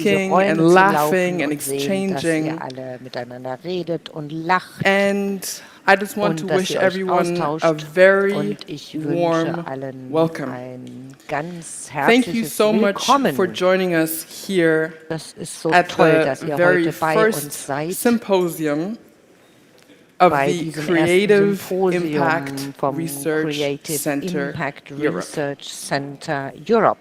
diese and Räume zu laughing laufen and und sehen, dass ihr exchanging. alle miteinander redet und lacht And I just want to und dass wish ihr euch everyone a austauscht. very Und ich wünsche warm allen welcome. ein ganz Thank you herzliches so much for Willkommen. joining us here Das ist so at toll, the dass ihr very heute bei uns first seid, symposium of bei the diesem ersten Creative Symposium Impact vom Research Creative Center Impact Europe. Research Center Europe.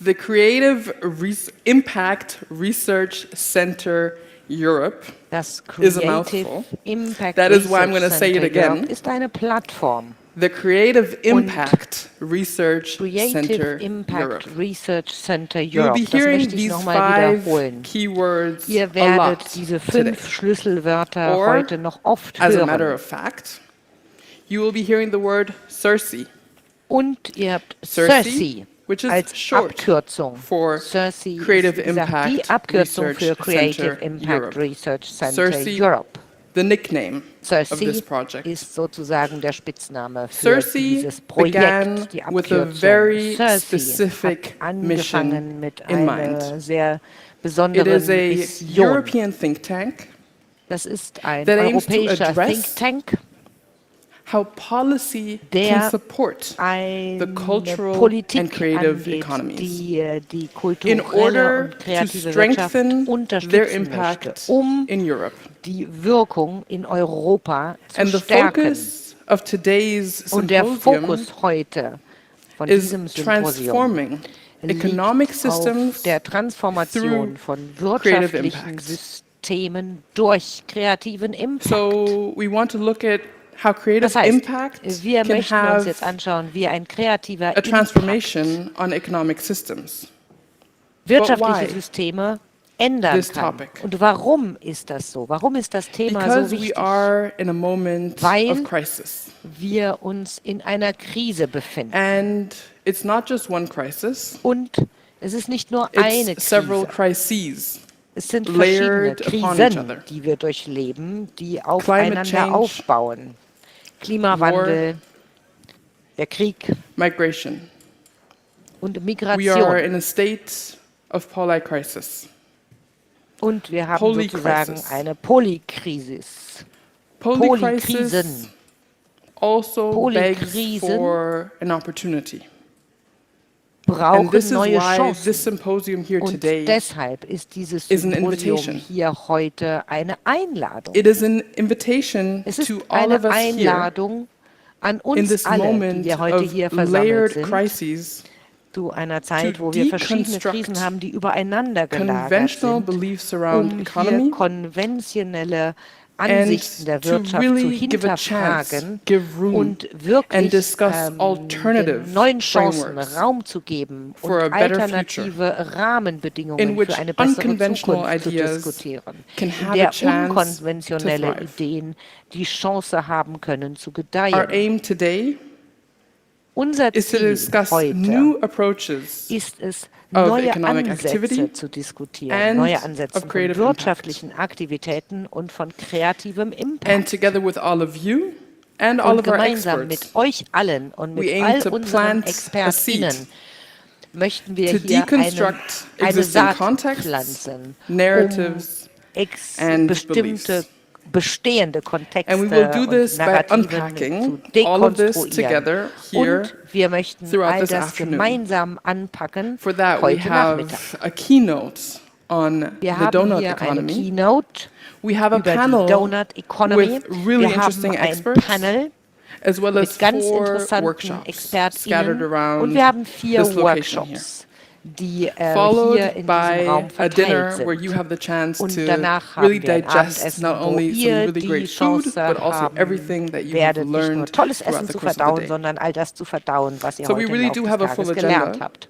The Creative Impact Research Center Europe Das is a Creative mouthful. Impact That is why I'm Research going to say it Center Europe again. ist eine Plattform. The Creative Impact Research Creative Center Impact Europe. Research Center You'll Europe. be Das hearing möchte ich these nochmal 5 wiederholen. keywords Ihr a werdet lot diese today. 5 Schlüsselwörter Or, heute noch oft as a matter hören. of fact, you will be hearing the word CIRCE. Und ihr habt CIRCE, CIRCE which is als short Abkürzung. for CIRCE Creative ist, wie gesagt, die Impact Abkürzung Research für Creative Center Impact Europe. Research Center CIRCE, Europe. the nickname of this CIRCE project. ist sozusagen der Spitzname für CIRCE dieses began Projekt, die with a Abkürzung. very CIRCE specific hat mission angefangen mit in einer mind. sehr It besonderen is a Mission. European think tank Das ist ein that aims to europäischer address Think Tank, how policy can der support the eine cultural and Politik creative angeht, economies die in kulturelle order und to kreative Wirtschaft strengthen their unterstützen möchte, impact um in Europe. die Wirkung in Europa zu And the stärken. focus of today's Und der symposium Fokus heute von is diesem Symposium transforming economic liegt auf systems der Transformation through von creative wirtschaftlichen impact. Systemen durch kreativen Impact. So we want to look at how creative Das heißt, impact wir can möchten uns jetzt have anschauen, wie ein kreativer a Impact transformation on economic systems. wirtschaftliche But why Systeme ändern this kann. topic? Und warum ist das so? Warum ist das Thema so Because we wichtig? are in a moment Weil of crisis. wir uns in einer Krise befinden. And it's not just one crisis, Und es ist nicht nur eine it's several Krise. crises Es sind verschiedene layered upon each other. Krisen, die wir durchleben, die Climate aufeinander change, aufbauen. Klimawandel, der Krieg migration. und We are Migration. in a state of polycrisis. Und wir haben Polycrisis. sozusagen eine Polykrisis. Polycrisis also begs Polykrisen for an opportunity. And Brauchen this is neue why Chancen. this symposium here Und today deshalb ist dieses is an Symposium invitation. hier heute eine Einladung. It is an invitation Es ist to all eine of us here Einladung an in uns this alle, die moment wir heute of hier versammelt layered sind, crises zu einer Zeit, to wo wir verschiedene deconstruct Krisen haben, die übereinander gelagert conventional sind, beliefs around um hier economy konventionelle and Ansichten der to Wirtschaft zu really give a chance, hinterfragen give room und wirklich and discuss alternative den neuen Chancen frameworks Raum zu geben for a und better alternative in Rahmenbedingungen which für eine bessere unconventional Zukunft zu ideas diskutieren, can in have a der chance to unkonventionelle thrive. Ideen die Chance haben können zu Our gedeihen. aim today Unser is to Ziel discuss heute new approaches ist es, of neue economic Ansätze activity zu diskutieren, and neue Ansätze of von creative wirtschaftlichen Aktivitäten und von kreativem and Impact. together with all of you and all Und of our gemeinsam mit experts euch allen und we mit aim all to unseren plant a seed ExpertInnen möchten wir to hier deconstruct eine existing Saat contexts, pflanzen, um narratives and bestimmte beliefs. bestehende And we Kontexte will do und this by Narrativen unpacking zu all of this dekonstruieren. together here Und wir möchten throughout all this das afternoon. gemeinsam anpacken For that, we heute Nachmittag. have a keynote on Wir the haben donut hier eine economy. Keynote We have a über die panel Donut Economy. with really Wir haben interesting ein experts, Panel as well as mit ganz 4 interessanten workshops scattered ExpertInnen around und wir haben 4 this location here. Workshops, die Followed hier in diesem by Raum a dinner verteilt where you sind. have the chance Und to danach really haben wir ein digest Abendessen, not wo only some ihr really die great food, Chance but also haben everything that you have werdet, nicht nur learned tolles throughout Essen the zu course of the verdauen, day. sondern all das zu verdauen, was ihr So we heute really im do Laufe have des a full Tages agenda. gelernt habt.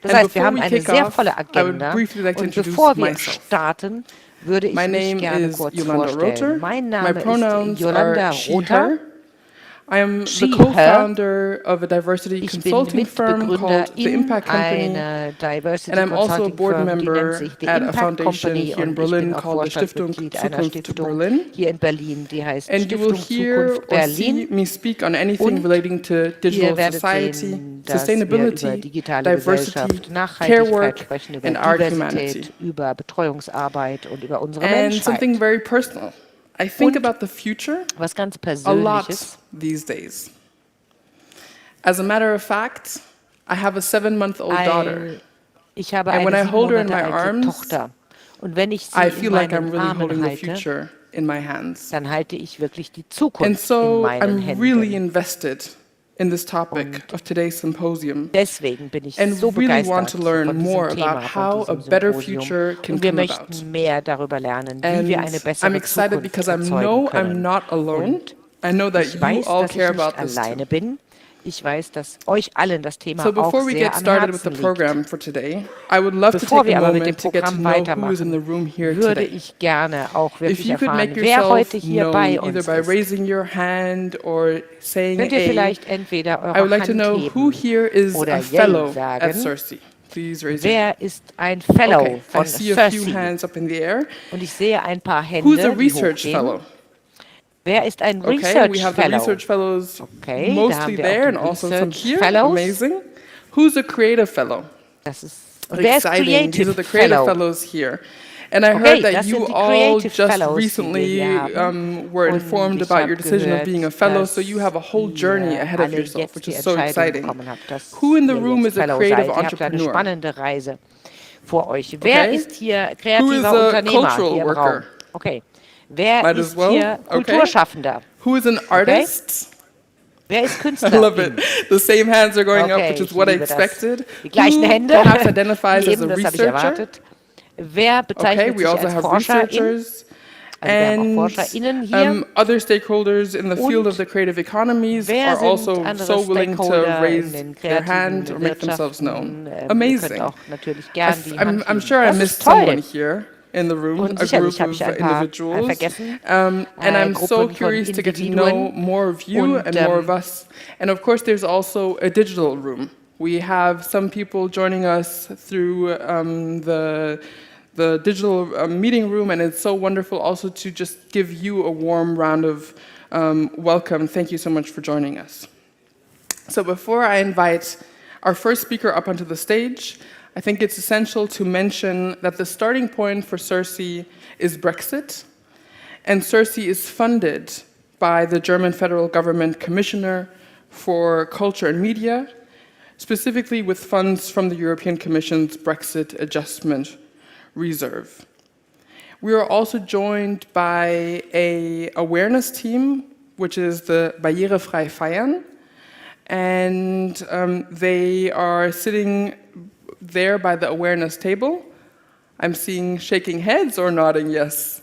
Das And heißt, wir before haben we eine kick sehr off, volle I would Agenda briefly like to und introduce bevor wir myself. starten, würde ich My mich name gerne is kurz Yolanda vorstellen. Rother. Mein My Name pronouns ist Yolanda are she, Rother. her. I am the She, her. co-founder of a diversity Ich bin consulting firm called The Mitbegründerin Impact Company, einer and Diversity I'm also a Consulting board Firm, die nennt member sich The at a Impact foundation Company here in und ich bin Berlin auch called the Stiftung Vorstandsmitglied einer Zukunft Stiftung Berlin. hier in Berlin, die heißt And you will Stiftung hear Zukunft or see Berlin. me speak on anything Und relating to digital ihr werdet society, sehen, dass wir über sustainability, digitale diversity, Gesellschaft, care Nachhaltigkeit work, sprechen, über and our humanity. Diversität, über Betreuungsarbeit und über unsere And Menschheit. something very personal. I think Und about the future was ganz a lot Persönliches. these days. As a matter of fact, I have a 7-month-old daughter. Ich habe And when eine I 7 hold her in Monate my alte arms, Tochter. Und wenn ich sie I in feel like I'm meinen really Armen holding the halte, future in my hands. dann halte ich wirklich die And Zukunft in so meinen I'm really Händen. invested in this topic of today's symposium Deswegen bin ich and so really want begeistert to learn von more diesem Thema, about how von a diesem better Symposium. future can Und wir come about. möchten mehr darüber lernen, wie And wir eine I'm bessere excited Zukunft because I erzeugen know I'm können. not alone. Und I know that ich you weiß, all dass ich care nicht about this too. alleine bin. Ich weiß, dass euch allen das Thema So auch before we sehr get am started with the Herzen liegt. program for today, I would love to Bevor take wir a aber mit dem moment to get to Programm know who is in the weitermachen, room here würde today. ich gerne auch If wirklich you could erfahren, make wer heute yourself hier known bei either uns by ist. raising your hand or saying Könnt ihr A, vielleicht entweder I would eure like to Hand know who heben here is oder a Yay fellow at sagen? CIRCE. Please raise your hand. Wer ist ein Fellow Okay, I von see a few CIRCE? hands up in the air. Und ich sehe ein paar Who's a Hände, die research hochgehen. fellow? Wer ist ein Okay, Research we have the Fellow? research fellows Okay, da mostly haben wir there auch and die also some Research here. Fellows. Amazing. Who's a creative fellow? Das ist, und wer ist Exciting. These Creative are the creative Fellow? fellows here. And I Okay, heard that das you sind die all Creative just Fellows, die wir recently hier haben. were Und informed ich about habe your decision of being a gehört, fellow, so dass you have a whole journey ihr ahead of alle yourself, jetzt which die is so Entscheidung exciting. bekommen habt, dass Who in the ihr room jetzt is a Fellow creative seid. Ihr habt eine entrepreneur? spannende Reise vor euch. Wer Okay. ist hier Who is kreativer a Unternehmer cultural hier im Raum? worker? Okay. Wer Might ist as well. hier Okay. Kulturschaffender? Who is an artist? Wer ist I Künstler? love it. The same hands are going up, Okay, which is ich what I liebe das. expected. Die gleichen Who Hände, perhaps identifies wie as a eben, das habe ich researcher? erwartet. Wer Okay, bezeichnet we sich also als have Forscherin? researchers Also wir haben auch and ForscherInnen hier. other stakeholders in the field Und of the creative economies Wer are sind also andere so willing to Stakeholder raise in den their hand kreativen or make themselves known. Wirtschaften? Ihr könnt Amazing. auch natürlich gern die Hand I'm heben. sure I Das missed ist toll. someone here in the room, Und a group sicherlich habe of ich ein paar individuals. vergessen. And I'm so Gruppen von curious to get to know Individuen. more of you Und, and more of us. And of course, there's also a digital room. We have some people joining us through the digital meeting room, and it's so wonderful also to just give you a warm round of welcome. Thank you so much for joining us. So before I invite our first speaker up onto the stage, I think it's essential to mention that the starting point for CIRCE is Brexit, and CIRCE is funded by the German federal government Commissioner for Culture and Media, specifically with funds from the European Commission's Brexit Adjustment Reserve. We are also joined by an awareness team, which is the Barrierefrei Feiern, and they are sitting there by the awareness table. I'm seeing shaking heads or nodding yes.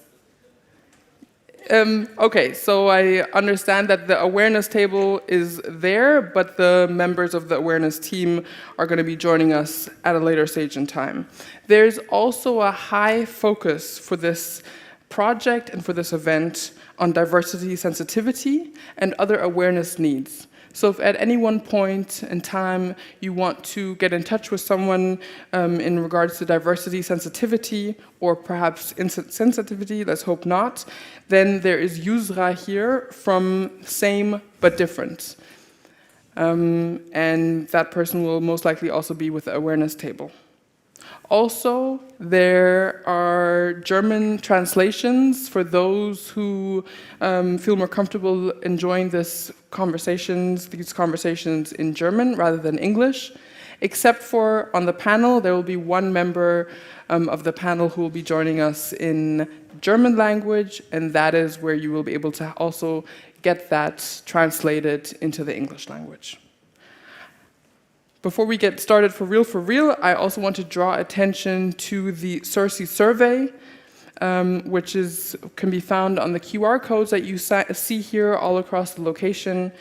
Okay, so I understand that the awareness table is there, but the members of the awareness team are going to be joining us at a later stage in time. There's also a high focus for this project and for this event on diversity sensitivity and other awareness needs. So if at any one point in time you want to get in touch with someone in regards to diversity sensitivity or perhaps insensitivity, let's hope not, then there is Yusra here from Same But Different. And that person will most likely also be with the awareness table. Also, there are German translations for those who feel more comfortable enjoying these conversations in German rather than English, except for on the panel, there will be one member of the panel who will be joining us in German language, and that is where you will be able to also get that translated into the English language. Before we get started for real, I also want to draw attention to the CIRCE survey, which can be found on the QR codes that you see here all across the location.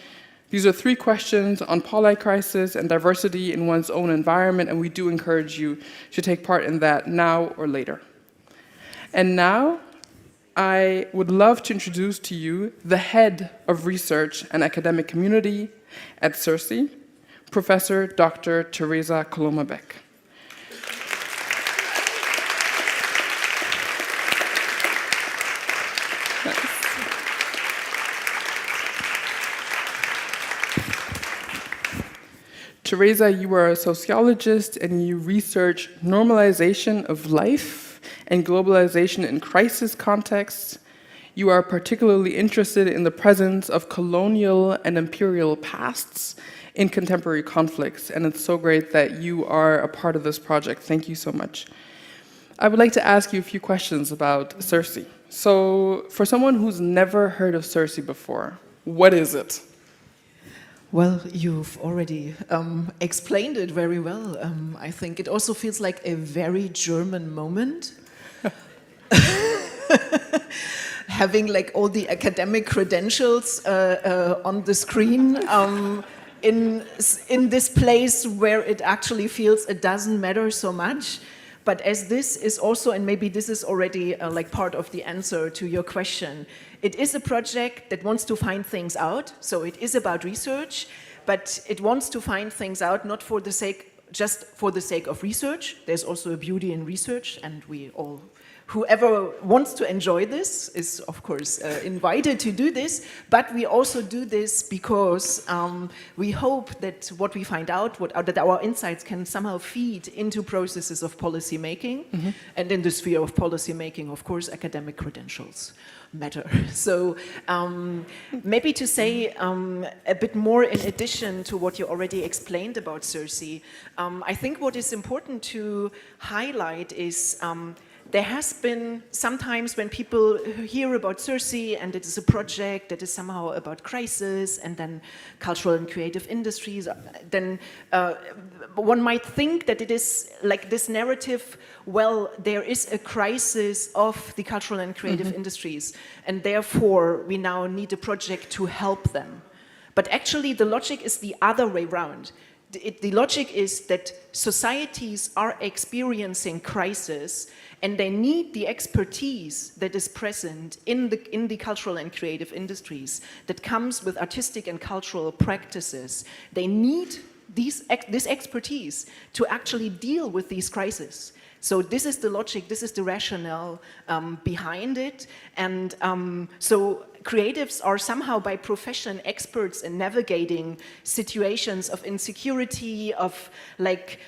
These are 3 questions on polycrisis and diversity in one's own environment, and we do encourage you to take part in that now or later. And now, I would love to introduce to you the head of research and academic community at CIRCE, Professor Dr. Teresa Coloma-Beck. Teresa, you are a sociologist and you research normalization of life and globalization in crisis contexts. You are particularly interested in the presence of colonial and imperial pasts in contemporary conflicts, and it's so great that you are a part of this project. Thank you so much. I would like to ask you a few questions about CIRCE. So, for someone who's never heard of CIRCE before, what is it? Well, you've already explained it very well. I think it also feels like a very German moment. Having like all the academic credentials on the screen in this place where it actually feels it doesn't matter so much. But as this is also, and maybe this is already like part of the answer to your question, it is a project that wants to find things out. So it is about research, but it wants to find things out not for the sake, just for the sake of research. There's also a beauty in research, and we all, whoever wants to enjoy this is, of course, invited to do this. But we also do this because we hope that what we find out, that our insights can somehow feed into processes of policy making. Mm-hmm. And in the sphere of policy making, of course, academic credentials matter. So maybe to say a bit more in addition to what you already explained about CIRCE, I think what is important to highlight is there has been sometimes when people hear about CIRCE and it is a project that is somehow about crisis and then cultural and creative industries, then one might think that it is like this narrative, well, there is a crisis of the cultural and creative mm-hmm. industries, and therefore we now need a project to help them. But actually the logic is the other way around. The logic is that societies are experiencing crisis and they need the expertise that is present in the cultural and creative industries that comes with artistic and cultural practices. They need this expertise to actually deal with these crises. So this is the logic, this is the rationale behind it. And so creatives are somehow by profession experts in navigating situations of insecurity, of like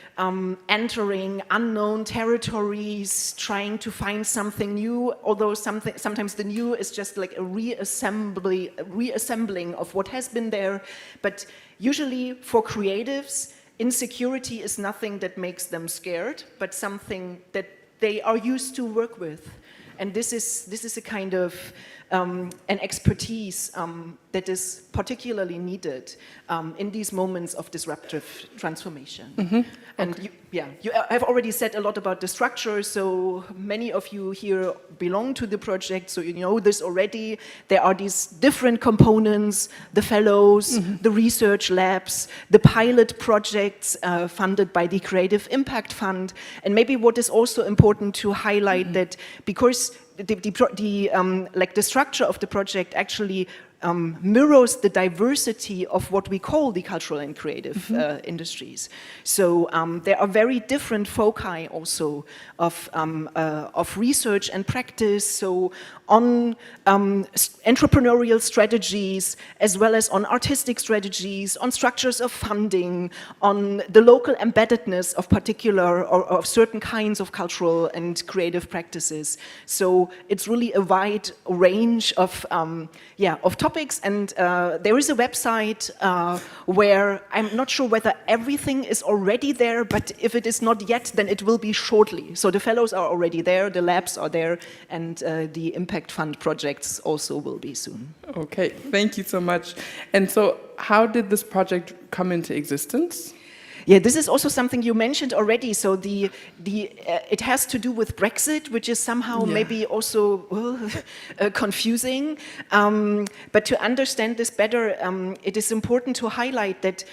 entering unknown territories, trying to find something new, although sometimes the new is just like a reassembling of what has been there. But usually for creatives, insecurity is nothing that makes them scared, but something that they are used to work with. And this is a kind of an expertise that is particularly needed in these moments of disruptive transformation. Mm-hmm. And okay. You have already said a lot about the structure, so many of you here belong to the project, so you know this already. There are these different components, the fellows, mm-hmm. the research labs, the pilot projects funded by the Creative Impact Fund, and maybe what is also important to highlight mm-hmm. that because the structure of the project actually mirrors the diversity of what we call the cultural and creative mm-hmm. Industries. So there are very different foci also of research and practice. So on entrepreneurial strategies, as well as on artistic strategies, on structures of funding, on the local embeddedness of particular or of certain kinds of cultural and creative practices. So it's really a wide range of topics, and there is a website where I'm not sure whether everything is already there, but if it is not yet, then it will be shortly. So the fellows are already there, the labs are there, and the Impact Fund projects also will be soon. Okay, thank you so much. And so how did this project come into existence? Yeah, this is also something you mentioned already. So it has to do with Brexit, which is somehow maybe also confusing. But to understand this better, it is important to highlight that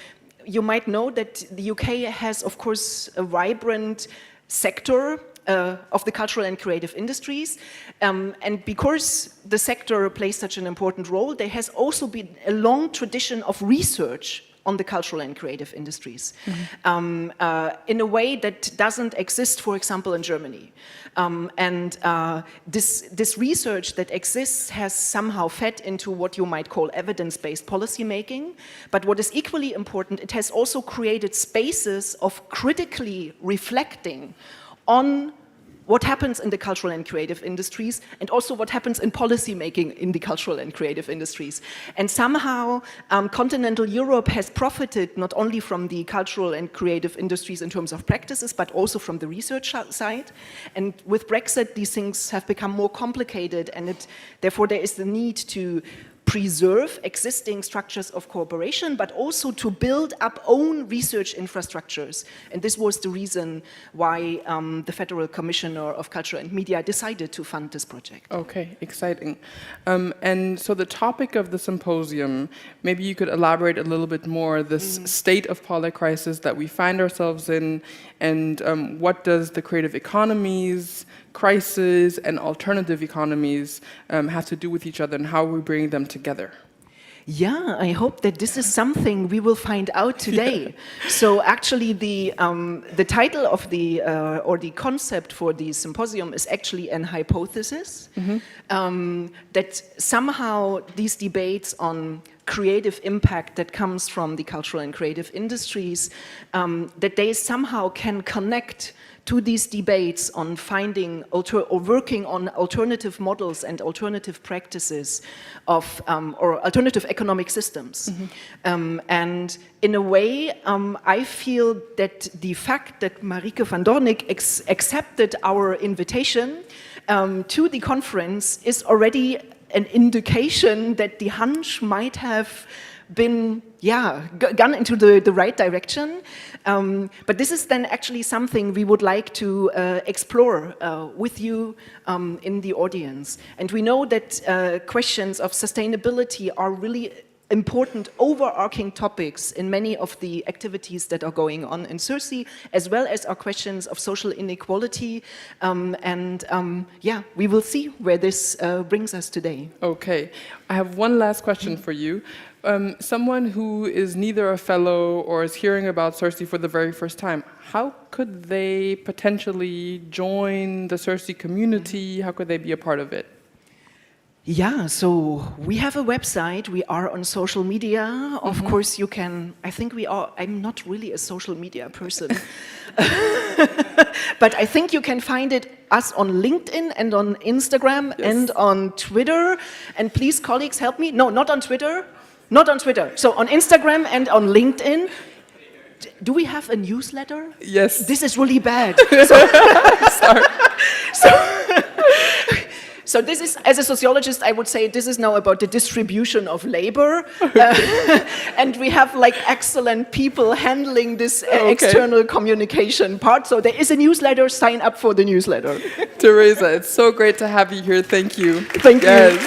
you might know that the UK has, of course, a vibrant sector of the cultural and creative industries. And because the sector plays such an important role, there has also been a long tradition of research on the cultural and creative industries, in a way that doesn't exist, for example, in Germany. This research that exists has somehow fed into what you might call evidence-based policy making. But what is equally important, it has also created spaces of critically reflecting on what happens in the cultural and creative industries, and also what happens in policy making in the cultural and creative industries. And somehow, continental Europe has profited not only from the cultural and creative industries in terms of practices, but also from the research side. And with Brexit, these things have become more complicated, and therefore there is the need to preserve existing structures of cooperation, but also to build up own research infrastructures. And this was the reason why the Federal Commissioner of Culture and Media decided to fund this project. Okay, exciting. And so the topic of the symposium, maybe you could elaborate a little bit more, this state of polycrisis that we find ourselves in, and what does the creative economies, crisis, and alternative economies have to do with each other, and how we bring them together? Yeah, I hope that this is something we will find out today. Yeah. So actually the title of or the concept for the symposium is actually an hypothesis, that somehow these debates on creative impact that comes from the cultural and creative industries, that they somehow can connect to these debates on finding or working on alternative models and alternative practices of or alternative economic systems. And in a way, I feel that the fact that Marieke van Doornik accepted our invitation to the conference is already an indication that the hunch might have been, gone into the right direction. But this is then actually something we would like to explore with you in the audience. And we know that questions of sustainability are really important overarching topics in many of the activities that are going on in CIRCE, as well as our questions of social inequality. We will see where this brings us today. Okay, I have one last question for you. Someone who is neither a fellow or is hearing about CIRCE for the very first time, how could they potentially join the CIRCE community? How could they be a part of it? Yeah, so we have a website, we are on social media. Of course you can, I think we are, I'm not really a social media person. But I think you can find us on LinkedIn and on Instagram and on Twitter. And please, colleagues, help me. No, not on Twitter. Not on Twitter. So on Instagram and on LinkedIn. Do we have a newsletter? Yes. This is really bad. Sorry. So this is, as a sociologist, I would say this is now about the distribution of labor. And we have like excellent people handling this external communication part. So there is a newsletter, sign up for the newsletter. Teresa, it's so great to have you here. Thank you. Thank you.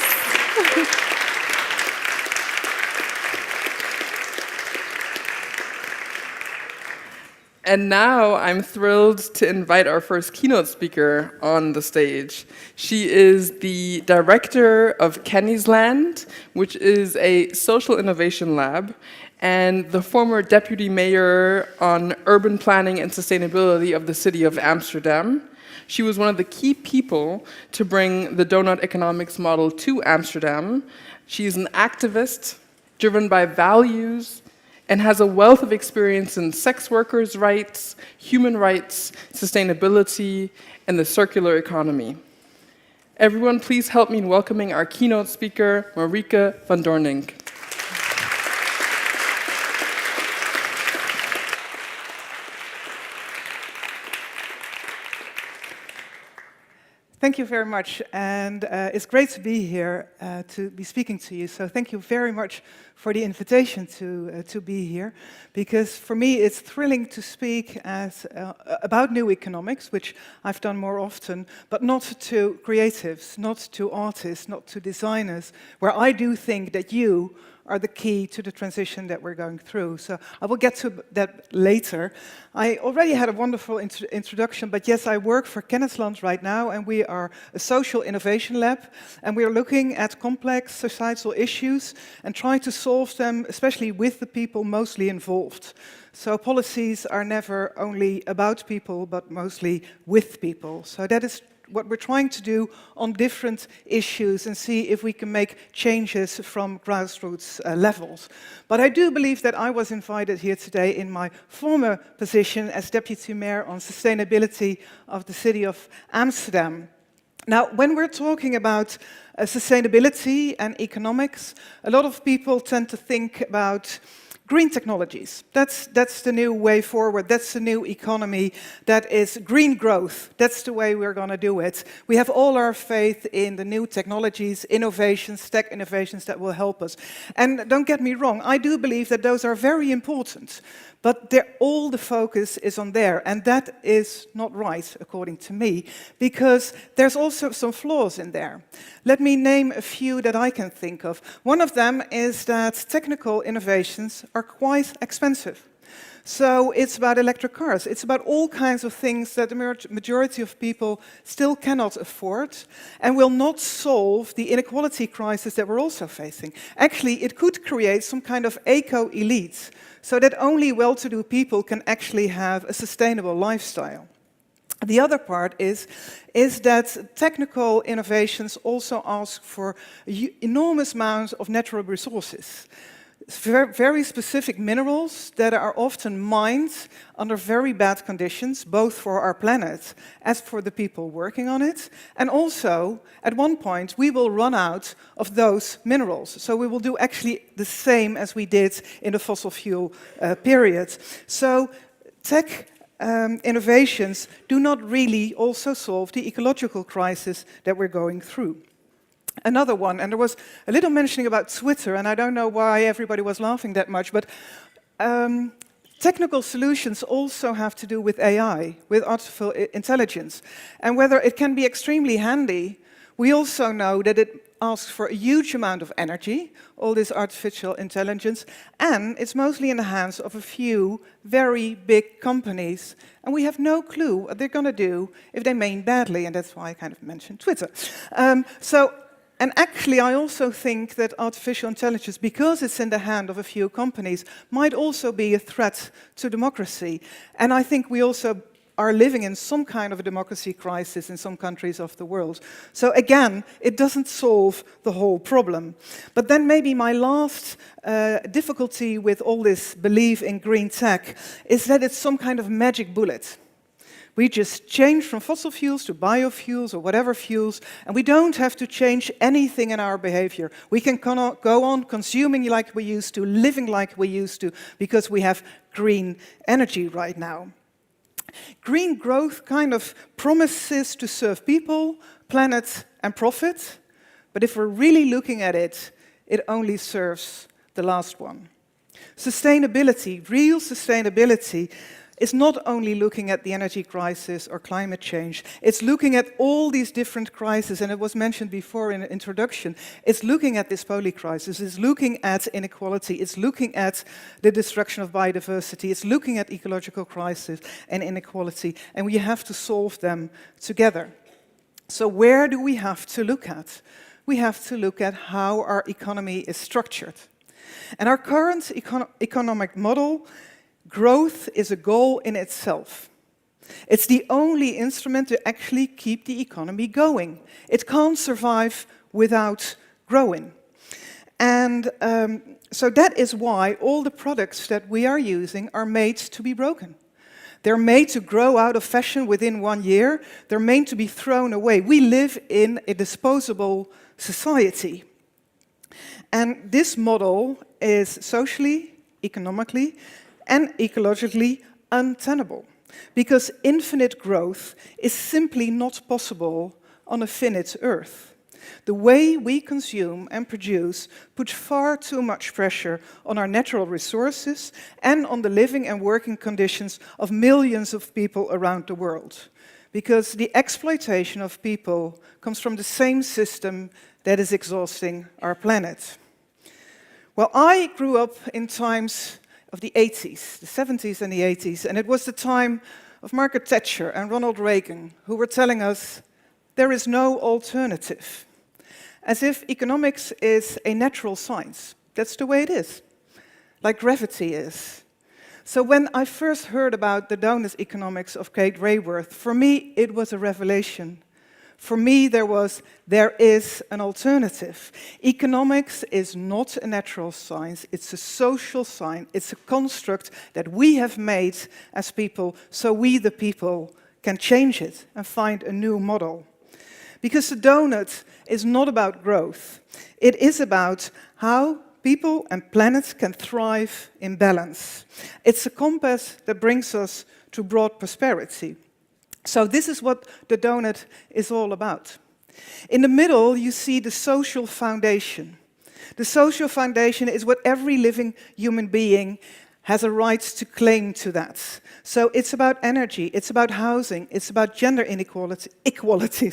And now I'm thrilled to invite our first keynote speaker on the stage. She is the director of Kenny's Land, which is a social innovation lab, and the former deputy mayor on urban planning and sustainability of the city of Amsterdam. She was one of the key people to bring the donut economics model to Amsterdam. She's an activist driven by values and has a wealth of experience in sex workers' rights, human rights, sustainability, and the circular economy. Everyone, please help me in welcoming our keynote speaker, Marieke van Doornik. Thank you very much, and it's great to be here to be speaking to you. So thank you very much for the invitation to be here, because for me it's thrilling to speak about new economics, which I've done more often, but not to creatives, not to artists, not to designers, where I do think that you are the key to the transition that we're going through. So I will get to that later. I already had a wonderful introduction, but yes, I work for Kennisland right now, and we are a social innovation lab, and we are looking at complex societal issues and trying to solve them, especially with the people mostly involved. So policies are never only about people, but mostly with people. So that is what we're trying to do on different issues and see if we can make changes from grassroots levels. But I do believe that I was invited here today in my former position as Deputy Mayor on Sustainability of the City of Amsterdam. Now, when we're talking about sustainability and economics, a lot of people tend to think about green technologies. That's the new way forward. That's the new economy. That is green growth. That's the way we're going to do it. We have all our faith in the new technologies, innovations, tech innovations that will help us. And don't get me wrong, I do believe that those are very important. But all the focus is on there, and that is not right, according to me, because there's also some flaws in there. Let me name a few that I can think of. One of them is that technical innovations are quite expensive. So it's about electric cars. It's about all kinds of things that the majority of people still cannot afford and will not solve the inequality crisis that we're also facing. Actually, it could create some kind of eco-elite, so that only well-to-do people can actually have a sustainable lifestyle. The other part is that technical innovations also ask for enormous amounts of natural resources. Very specific minerals that are often mined under very bad conditions, both for our planet as for the people working on it. And also, at one point, we will run out of those minerals. So we will do actually the same as we did in the fossil fuel period. So tech innovations do not really also solve the ecological crisis that we're going through. Another one, and there was a little mentioning about Twitter, and I don't know why everybody was laughing that much, but technical solutions also have to do with AI, with artificial intelligence. And whether it can be extremely handy, we also know that it asks for a huge amount of energy, all this artificial intelligence, and it's mostly in the hands of a few very big companies, and we have no clue what they're going to do if they mean badly, and that's why I kind of mentioned Twitter. And actually, I also think that artificial intelligence, because it's in the hand of a few companies, might also be a threat to democracy. And I think we also are living in some kind of a democracy crisis in some countries of the world. So again, it doesn't solve the whole problem. But then maybe my last difficulty with all this belief in green tech is that it's some kind of magic bullet. We just change from fossil fuels to biofuels or whatever fuels, and we don't have to change anything in our behavior. We can go on consuming like we used to, living like we used to, because we have green energy right now. Green growth kind of promises to serve people, planet, and profit, but if we're really looking at it, it only serves the last one. Sustainability, real sustainability, is not only looking at the energy crisis or climate change, it's looking at all these different crises, and it was mentioned before in the introduction. It's looking at this poly crisis, it's looking at inequality, it's looking at the destruction of biodiversity, it's looking at ecological crisis and inequality, and we have to solve them together. So where do we have to look at? We have to look at how our economy is structured. And our current economic model, growth is a goal in itself. It's the only instrument to actually keep the economy going. It can't survive without growing. And so that is why all the products that we are using are made to be broken. They're made to grow out of fashion within 1 year. They're made to be thrown away. We live in a disposable society. And this model is socially, economically, and ecologically untenable, because infinite growth is simply not possible on a finite Earth. The way we consume and produce puts far too much pressure on our natural resources and on the living and working conditions of millions of people around the world, because the exploitation of people comes from the same system that is exhausting our planet. Well, I grew up in times of the 80s, the 70s and the 80s, and it was the time of Margaret Thatcher and Ronald Reagan, who were telling us there is no alternative, as if economics is a natural science. That's the way it is, like gravity is. So when I first heard about the donut economics of Kate Raworth, for me it was a revelation. For me, there is an alternative. Economics is not a natural science, it's a social science, it's a construct that we have made as people, so we, the people, can change it and find a new model. Because the donut is not about growth, it is about how people and planets can thrive in balance. It's a compass that brings us to broad prosperity. So this is what the donut is all about. In the middle, you see the social foundation. The social foundation is what every living human being has a right to claim to that. So it's about energy, it's about housing, it's about gender equality,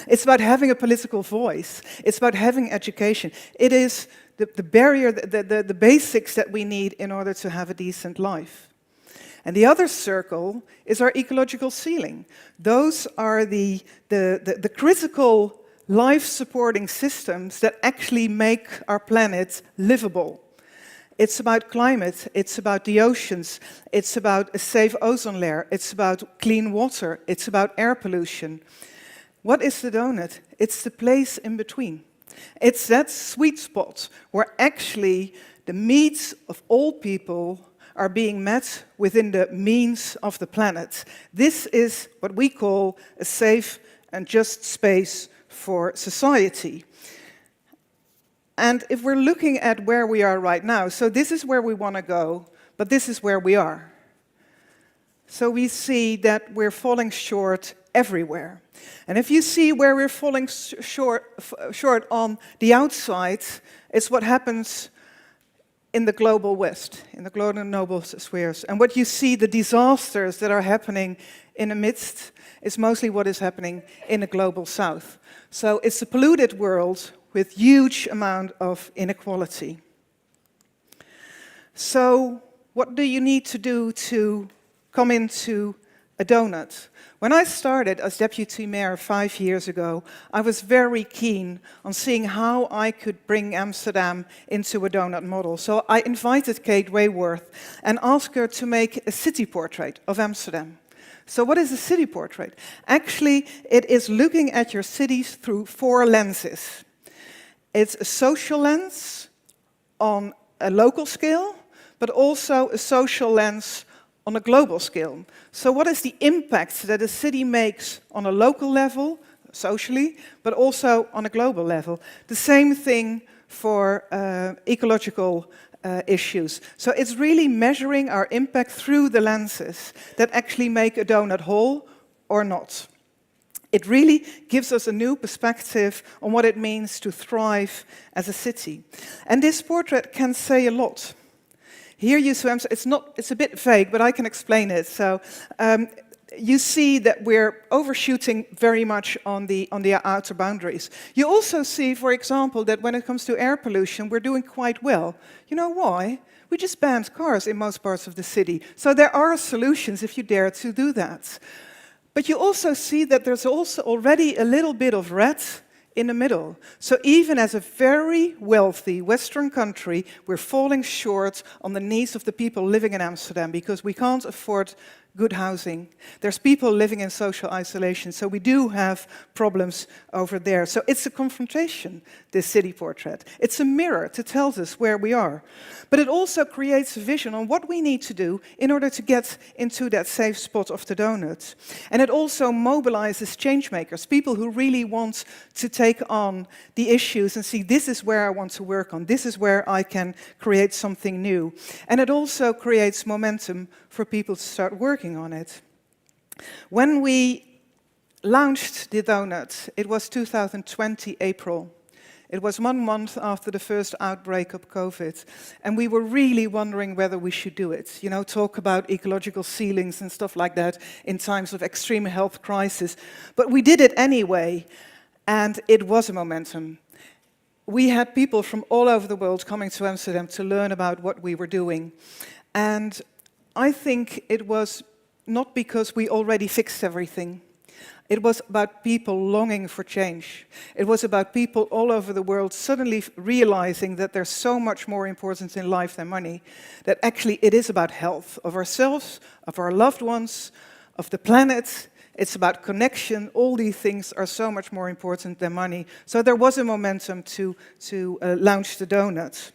It's about having a political voice, it's about having education. It is the barrier, the basics that we need in order to have a decent life. And the other circle is our ecological ceiling. Those are the critical life-supporting systems that actually make our planet livable. It's about climate, it's about the oceans, it's about a safe ozone layer, it's about clean water, it's about air pollution. What is the donut? It's the place in between. It's that sweet spot where actually the needs of all people are being met within the means of the planet. This is what we call a safe and just space for society. And if we're looking at where we are right now, so this is where we want to go, but this is where we are. So we see that we're falling short everywhere. And if you see where we're falling short on the outside, it's what happens in the global West, in the global noble spheres. And what you see, the disasters that are happening in the midst, is mostly what is happening in the global South. So it's a polluted world with huge amount of inequality. So what do you need to do to come into a donut? When I started as deputy mayor 5 years ago, I was very keen on seeing how I could bring Amsterdam into a donut model. So I invited Kate Raworth and asked her to make a city portrait of Amsterdam. So what is a city portrait? Actually, it is looking at your cities through 4 lenses. It's a social lens on a local scale, but also a social lens on a global scale. So what is the impact that a city makes on a local level, socially, but also on a global level? The same thing for ecological issues. So it's really measuring our impact through the lenses that actually make a donut whole or not. It really gives us a new perspective on what it means to thrive as a city. And this portrait can say a lot. Here you see, it's a bit vague, but I can explain it. So you see that we're overshooting very much on the outer boundaries. You also see, for example, that when it comes to air pollution, we're doing quite well. You know why? We just banned cars in most parts of the city. So there are solutions if you dare to do that. But you also see that there's also already a little bit of red in the middle. So even as a very wealthy Western country, we're falling short on the needs of the people living in Amsterdam because we can't afford good housing. There's people living in social isolation, so we do have problems over there. So it's a confrontation, this city portrait. It's a mirror to tell us where we are. But it also creates a vision on what we need to do in order to get into that safe spot of the donut. And it also mobilizes change makers, people who really want to take on the issues and see this is where I want to work on, this is where I can create something new. And it also creates momentum for people to start working on it. When we launched the donut, it was 2020 April. It was 1 month after the first outbreak of COVID, and we were really wondering whether we should do it. You know, talk about ecological ceilings and stuff like that in times of extreme health crisis. But we did it anyway, and it was a momentum. we had people from all over the world coming to Amsterdam to learn about what we were doing. And I think it was not because we already fixed everything. It was about people longing for change. It was about people all over the world suddenly realizing that there's so much more important in life than money, that actually it is about health of ourselves, of our loved ones, of the planet. It's about connection. All these things are so much more important than money. So there was a momentum to launch the donut.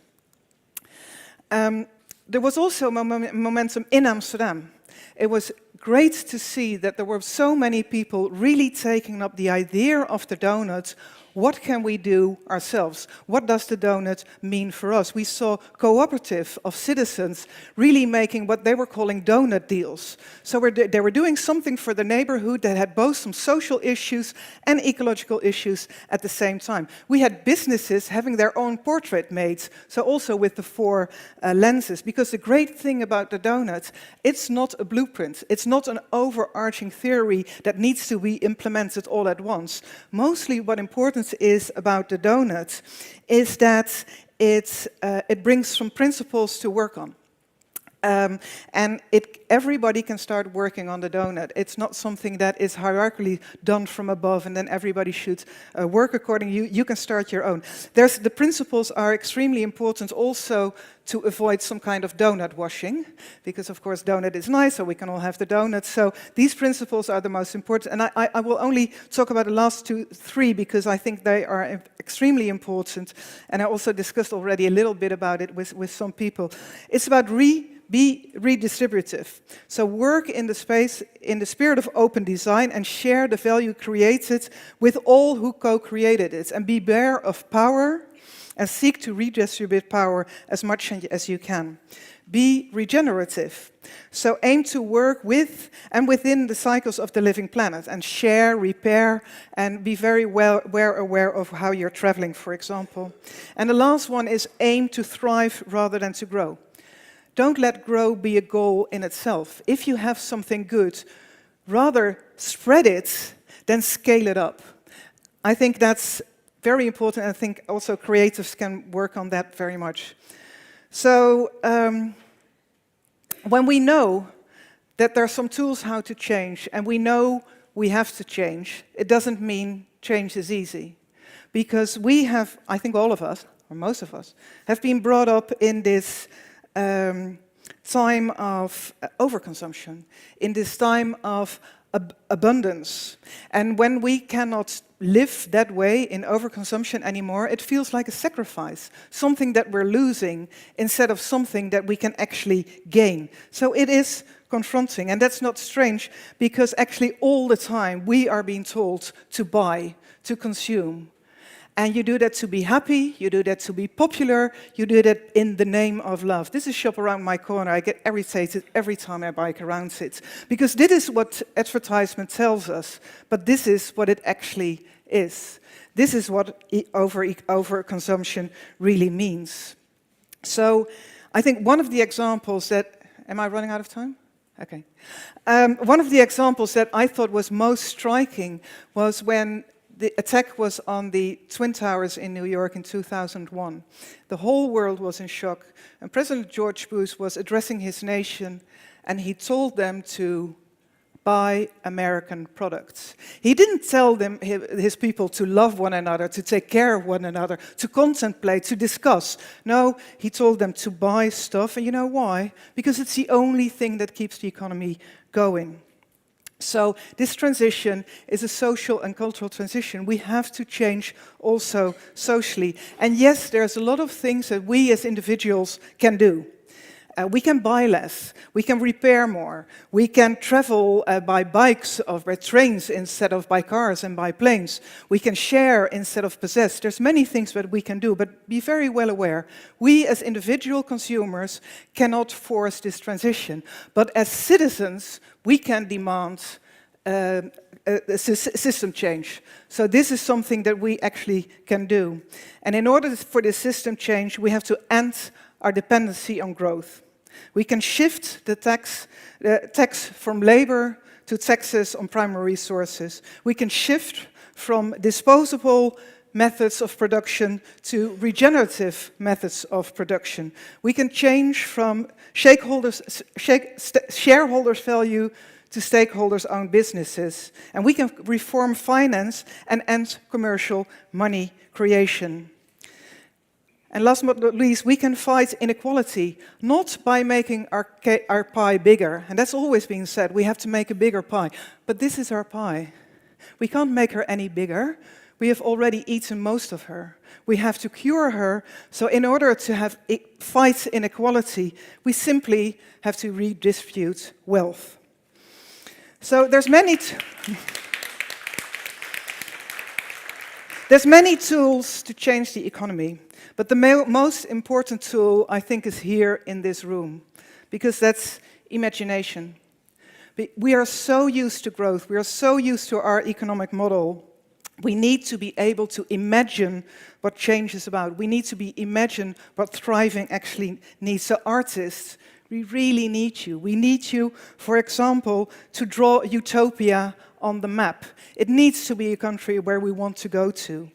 There was also momentum in Amsterdam. It was great to see that there were so many people really taking up the idea of the donut. What can we do ourselves? What does the donut mean for us? We saw cooperative of citizens really making what they were calling donut deals. So they were doing something for the neighborhood that had both some social issues and ecological issues at the same time. We had businesses having their own portrait made, so also with the 4 lenses. Because the great thing about the donut, it's not a blueprint. It's not an overarching theory that needs to be implemented all at once. Mostly what important is about the donut is that it brings some principles to work on. And everybody can start working on the donut. It's not something that is hierarchically done from above and then everybody should work according. You can start your own. The principles are extremely important also to avoid some kind of donut washing, because of course donut is nice, so we can all have the donut. So these principles are the most important. And I will only talk about the last 3 because I think they are extremely important. And I also discussed already a little bit about it with some people. It's about be redistributive. So work in the space, in the spirit of open design and share the value created with all who co-created it. And be aware of power and seek to redistribute power as much as you can. Be regenerative. So aim to work with and within the cycles of the living planet and share, repair, and be very well aware of how you're traveling, for example. And the last one is aim to thrive rather than to grow. Don't let grow be a goal in itself. If you have something good, rather spread it than scale it up. I think that's very important, and I think also creatives can work on that very much. So when we know that there are some tools how to change, and we know we have to change, it doesn't mean change is easy. Because we have, I think all of us, or most of us, have been brought up in this time of overconsumption, in this time of abundance. And when we cannot live that way in overconsumption anymore, it feels like a sacrifice, something that we're losing instead of something that we can actually gain. So it is confronting, and that's not strange, because actually all the time we are being told to buy, to consume. And you do that to be happy, you do that to be popular, you do that in the name of love. This is shop around my corner. I get irritated every time I bike around it. Because this is what advertisement tells us, but this is what it actually is. This is what overconsumption really means. So I think one of the examples that... Am I running out of time? Okay. One of the examples that I thought was most striking was when the attack was on the Twin Towers in New York in 2001. The whole world was in shock, and President George Bush was addressing his nation, and he told them to buy American products. He didn't tell them, his people, to love one another, to take care of one another, to contemplate, to discuss. No, he told them to buy stuff, and you know why? Because it's the only thing that keeps the economy going. So this transition is a social and cultural transition. We have to change also socially. And yes, there's a lot of things that we as individuals can do. We can buy less, we can repair more, we can travel by bikes or by trains instead of by cars and by planes. We can share instead of possess. There's many things that we can do, but be very well aware. We as individual consumers cannot force this transition. But as citizens, we can demand a system change. So this is something that we actually can do. And in order for this system change, we have to end our dependency on growth. We can shift the tax from labor to taxes on primary resources. We can shift from disposable methods of production to regenerative methods of production. We can change from shareholders' value to stakeholders-owned businesses. And we can reform finance and end commercial money creation. And last but not least, we can fight inequality, not by making our pie bigger. And that's always been said, we have to make a bigger pie. But this is our pie. We can't make her any bigger. We have already eaten most of her. We have to cure her. So in order to fight inequality, we simply have to redistribute wealth. So there's many tools to change the economy. But the most important tool, I think, is here in this room, because that's imagination. We are so used to growth, we are so used to our economic model. We need to be able to imagine what change is about. We need to imagine what thriving actually needs. So artists, we really need you. We need you, for example, to draw utopia on the map. It needs to be a country where we want to go to.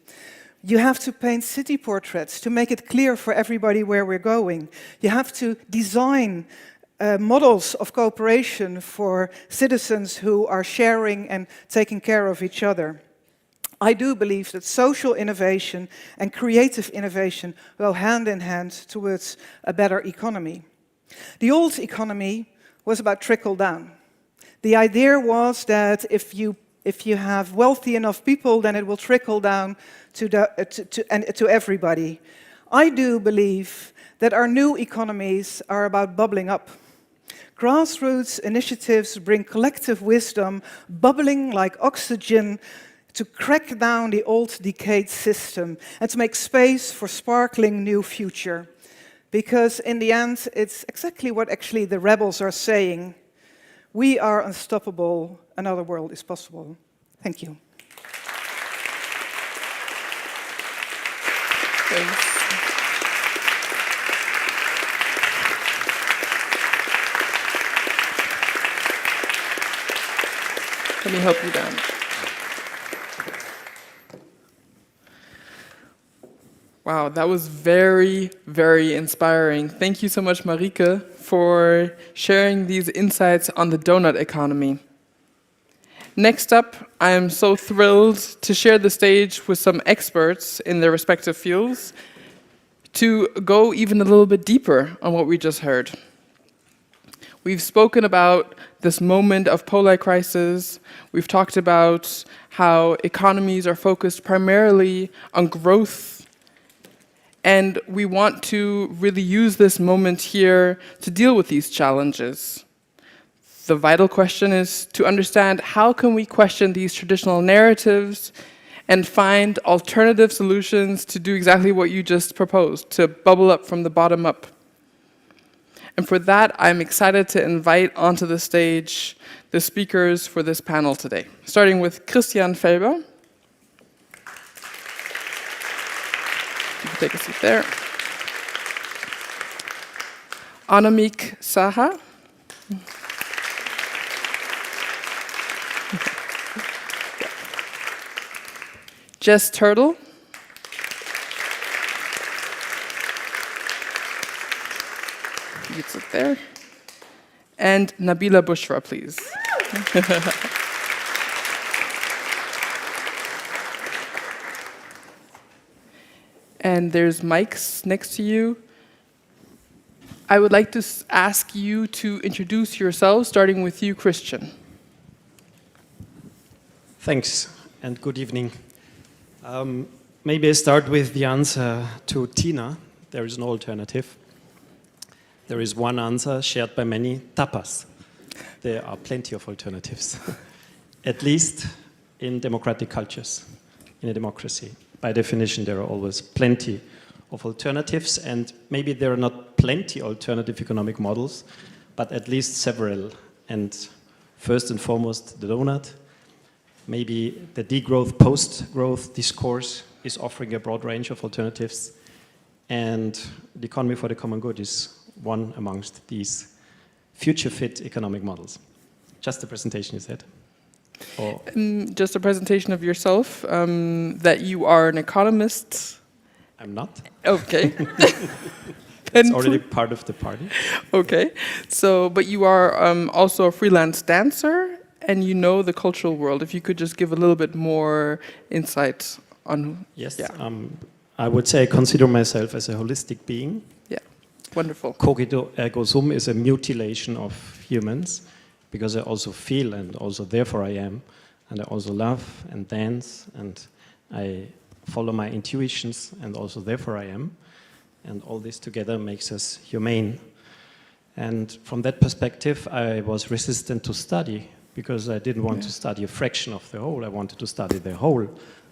You have to paint city portraits to make it clear for everybody where we're going. You have to design models of cooperation for citizens who are sharing and taking care of each other. I do believe that social innovation and creative innovation go hand in hand towards a better economy. The old economy was about trickle down. The idea was that if you have wealthy enough people, then it will trickle down to everybody. I do believe that our new economies are about bubbling up. Grassroots initiatives bring collective wisdom, bubbling like oxygen, to crack down the old decayed system and to make space for sparkling new future. Because in the end, it's exactly what actually the rebels are saying. We are unstoppable, another world is possible. Thank you. Thanks. Let me help you down. Wow, that was very, very inspiring. Thank you so much, Marieke, for sharing these insights on the donut economy. Next up, I am so thrilled to share the stage with some experts in their respective fields to go even a little bit deeper on what we just heard. We've spoken about this moment of polar crisis. We've talked about how economies are focused primarily on growth. And we want to really use this moment here to deal with these challenges. The vital question is to understand how can we question these traditional narratives and find alternative solutions to do exactly what you just proposed, to bubble up from the bottom up. And for that, I'm excited to invite onto the stage the speakers for this panel today, starting with Christian Felber. You can take a seat there. Annemiek Saha. Jess Turtle. You can sit there. And Nabila Bushra, please. And there's mics next to you. I would like to ask you to introduce yourselves, starting with you, Christian. Thanks, and good evening. Maybe I start with the answer to Tina. There is no alternative. There is one answer shared by many, tapas. There are plenty of alternatives, at least in democratic cultures, in a democracy. By definition, there are always plenty of alternatives, and maybe there are not plenty alternative economic models, but at least several. And first and foremost, the donut. Maybe the degrowth, post-growth discourse is offering a broad range of alternatives, and the economy for the common good is one amongst these future-fit economic models. Just the presentation, you said. Or Just a presentation of yourself, that you are an economist. I'm not. Okay. It's already part of the party. Okay. So, but you are also a freelance dancer, and you know the cultural world. If you could just give a little bit more insight on... Yes. Yeah. I would say I consider myself as a holistic being. Yeah. Wonderful. Cogito ergo sum is a mutilation of humans, because I also feel and also therefore I am, and I also love and dance, and I follow my intuitions, and also therefore I am, and all this together makes us humane. And from that perspective, I was resistant to study, because I didn't want to study a fraction of the whole. I wanted to study the whole.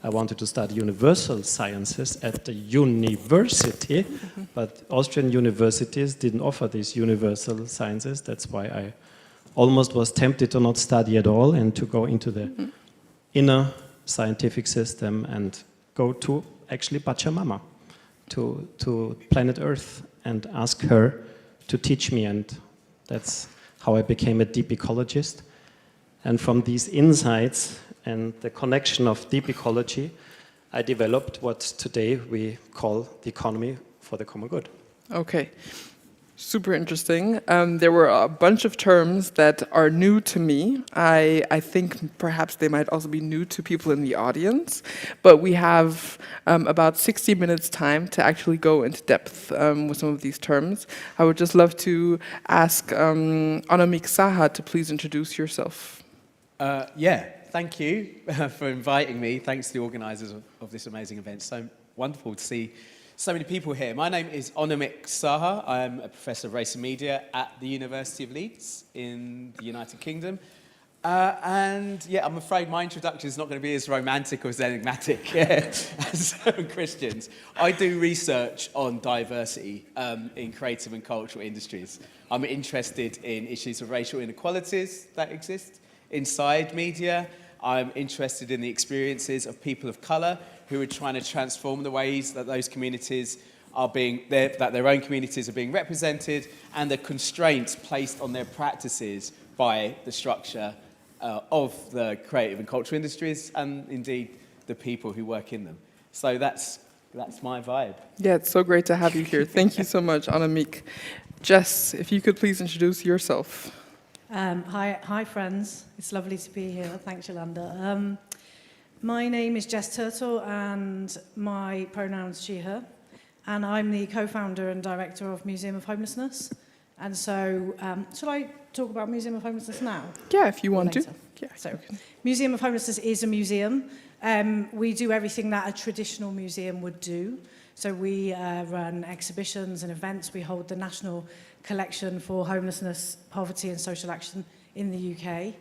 I wanted to study universal sciences at the university, but Austrian universities didn't offer these universal sciences. That's why I almost was tempted to not study at all and to go into the inner scientific system and go to actually Pachamama, to planet Earth, and ask her to teach me. And that's how I became a deep ecologist. And from these insights and the connection of deep ecology, I developed what today we call the economy for the common good. Okay. Super interesting. There were a bunch of terms that are new to me. I think perhaps they might also be new to people in the audience, but we have about 60 minutes time to actually go into depth with some of these terms. I would just love to ask Anamik Saha to please introduce yourself. Thank you for inviting me. Thanks to the organisers of this amazing event. So wonderful to see so many people here. My name is Anamik Saha. I'm a professor of race and media at the University of Leeds in the United Kingdom. I'm afraid my introduction is not going to be as romantic or as enigmatic as some Christians. I do research on diversity in creative and cultural industries. I'm interested in issues of racial inequalities that exist inside media. I'm interested in the experiences of people of colour who are trying to transform the ways that those communities are that their own communities are being represented, and the constraints placed on their practices by the structure of the creative and cultural industries, and indeed the people who work in them. So that's my vibe. Yeah, it's so great to have you here. Thank you so much, Anamik. Jess, if you could please introduce yourself. Hi, friends. It's lovely to be here. Thanks, Yolanda. My name is Jess Turtle, and my pronouns she, her. And I'm the co-founder and director of Museum of Homelessness. And so, shall I talk about Museum of Homelessness now? Yeah, if you want to. Yeah. So, Museum of Homelessness is a museum. We do everything that a traditional museum would do. So we run exhibitions and events. We hold the National Collection for Homelessness, Poverty and Social Action in the UK.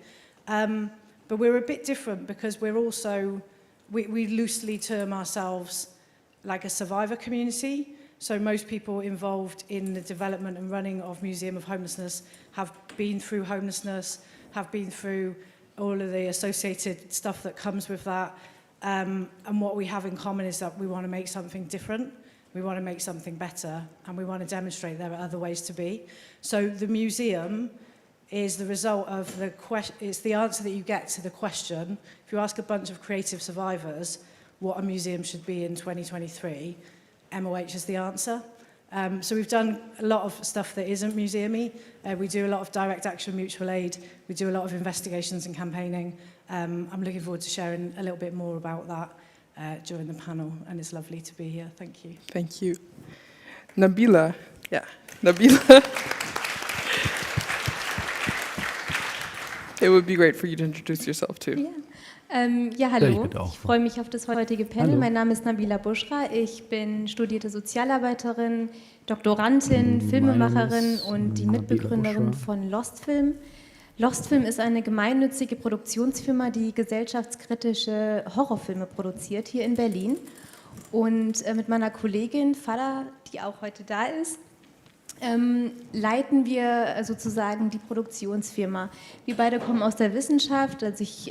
But we're a bit different because we're also, we loosely term ourselves like a survivor community. So most people involved in the development and running of Museum of Homelessness have been through homelessness, have been through all of the associated stuff that comes with that. And what we have in common is that we want to make something different, we want to make something better, and we want to demonstrate there are other ways to be. So the museum is the result of it's the answer that you get to the question. If you ask a bunch of creative survivors what a museum should be in 2023, MOH is the answer. So we've done a lot of stuff that isn't museumy. We do a lot of direct action mutual aid. We do a lot of investigations and campaigning. I'm looking forward to sharing a little bit more about that during the panel, and it's lovely to be here. Thank you. Thank you. Nabila. Yeah, Nabila. It would be great for you to introduce yourself too. Hallo. Ich freue mich auf das heutige Panel. Mein Name ist Nabila Bushra. Ich bin studierte Sozialarbeiterin, Doktorandin, Filmemacherin und die Mitbegründerin von Lost Film. Lost Film ist eine gemeinnützige Produktionsfirma, die gesellschaftskritische Horrorfilme produziert hier in Berlin. Und mit meiner Kollegin Fada, die auch heute da ist, leiten wir sozusagen die Produktionsfirma. Wir beide kommen aus der Wissenschaft, also ich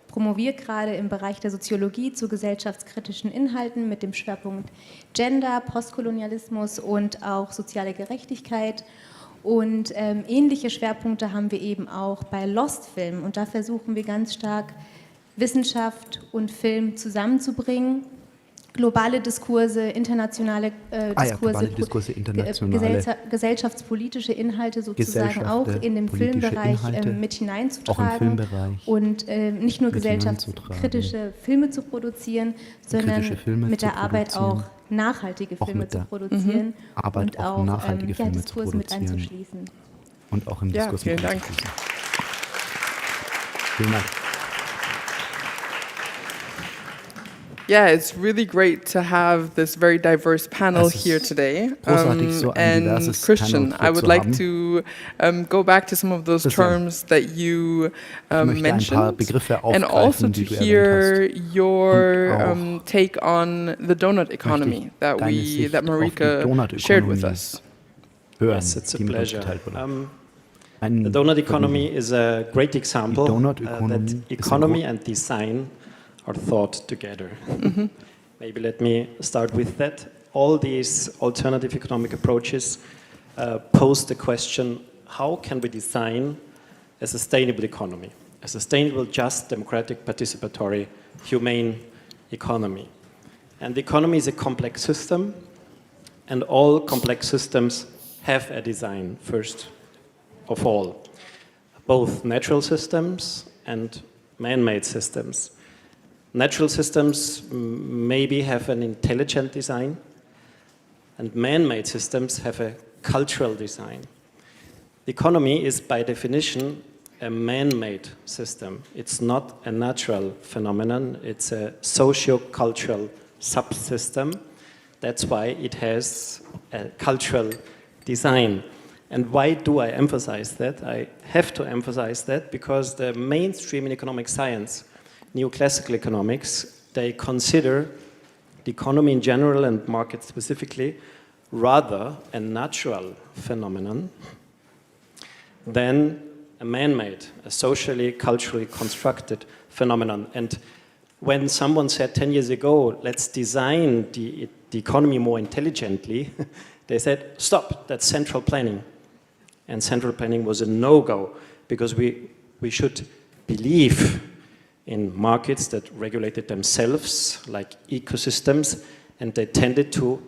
promoviere gerade im Bereich der Soziologie zu gesellschaftskritischen Inhalten mit dem Schwerpunkt Gender, Postkolonialismus und auch soziale Gerechtigkeit. Und ähnliche Schwerpunkte haben wir eben auch bei Lost Film. Und da versuchen wir ganz stark, Wissenschaft und Film zusammenzubringen. Globale Diskurse, internationale Diskurse, gesellschaftspolitische Inhalte sozusagen auch in den Filmbereich mit hineinzutragen und nicht nur gesellschaftskritische Filme zu produzieren, sondern mit der Arbeit auch nachhaltige Filme zu produzieren und auch Diskurse mit einzuschließen. Und auch im Diskurs vielen Dank. Vielen Dank. Yeah, it's really great to have this very diverse panel here today. And Christian, I would like to go back to some of those terms that you mentioned, and also to hear your take on the donut economy that Marika shared with us. Yes, it's a pleasure. The donut economy is a great example that economy and design are thought together. Maybe let me start with that. All these alternative economic approaches pose the question, how can we design a sustainable economy? A sustainable, just, democratic, participatory, humane economy. And the economy is a complex system, and all complex systems have a design, first of all. Both natural systems and man-made systems. Natural systems maybe have an intelligent design, and man-made systems have a cultural design. The economy is by definition a man-made system. It's not a natural phenomenon, it's a socio-cultural subsystem. That's why it has a cultural design. And why do I emphasize that? I have to emphasize that because the mainstream in economic science, neoclassical economics, they consider the economy in general and market specifically rather a natural phenomenon than a man-made, a socially, culturally constructed phenomenon. And when someone said 10 years ago, let's design the economy more intelligently, they said, stop, that's central planning. And central planning was a no-go because we should believe in markets that regulated themselves like ecosystems, and they tended to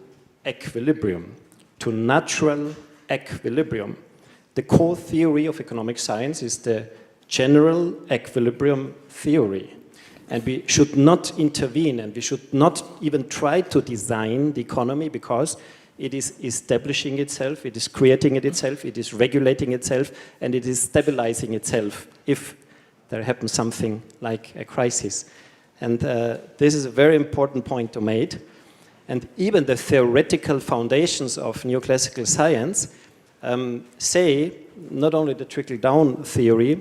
equilibrium, to natural equilibrium. The core theory of economic science is the general equilibrium theory. And we should not intervene, and we should not even try to design the economy because it is establishing itself, it is creating it itself, it is regulating itself, and it is stabilizing itself if there happens something like a crisis. And this is a very important point to make. And even the theoretical foundations of neoclassical science say not only the trickle-down theory,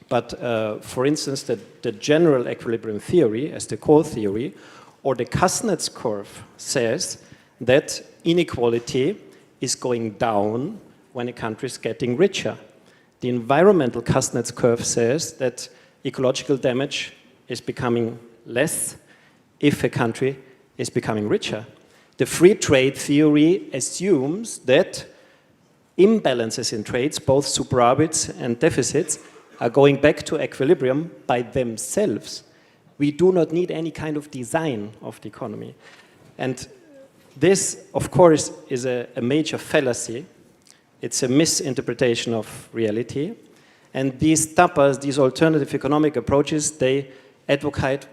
but for instance, the general equilibrium theory as the core theory, or the Kuznets curve says that inequality is going down when a country is getting richer. The environmental Kuznets curve says that ecological damage is becoming less if a country is becoming richer. The free trade theory assumes that imbalances in trades, both superavits and deficits, are going back to equilibrium by themselves. We do not need any kind of design of the economy. And this, of course, is a major fallacy. It's a misinterpretation of reality. And these tapas, these alternative economic approaches, they advocate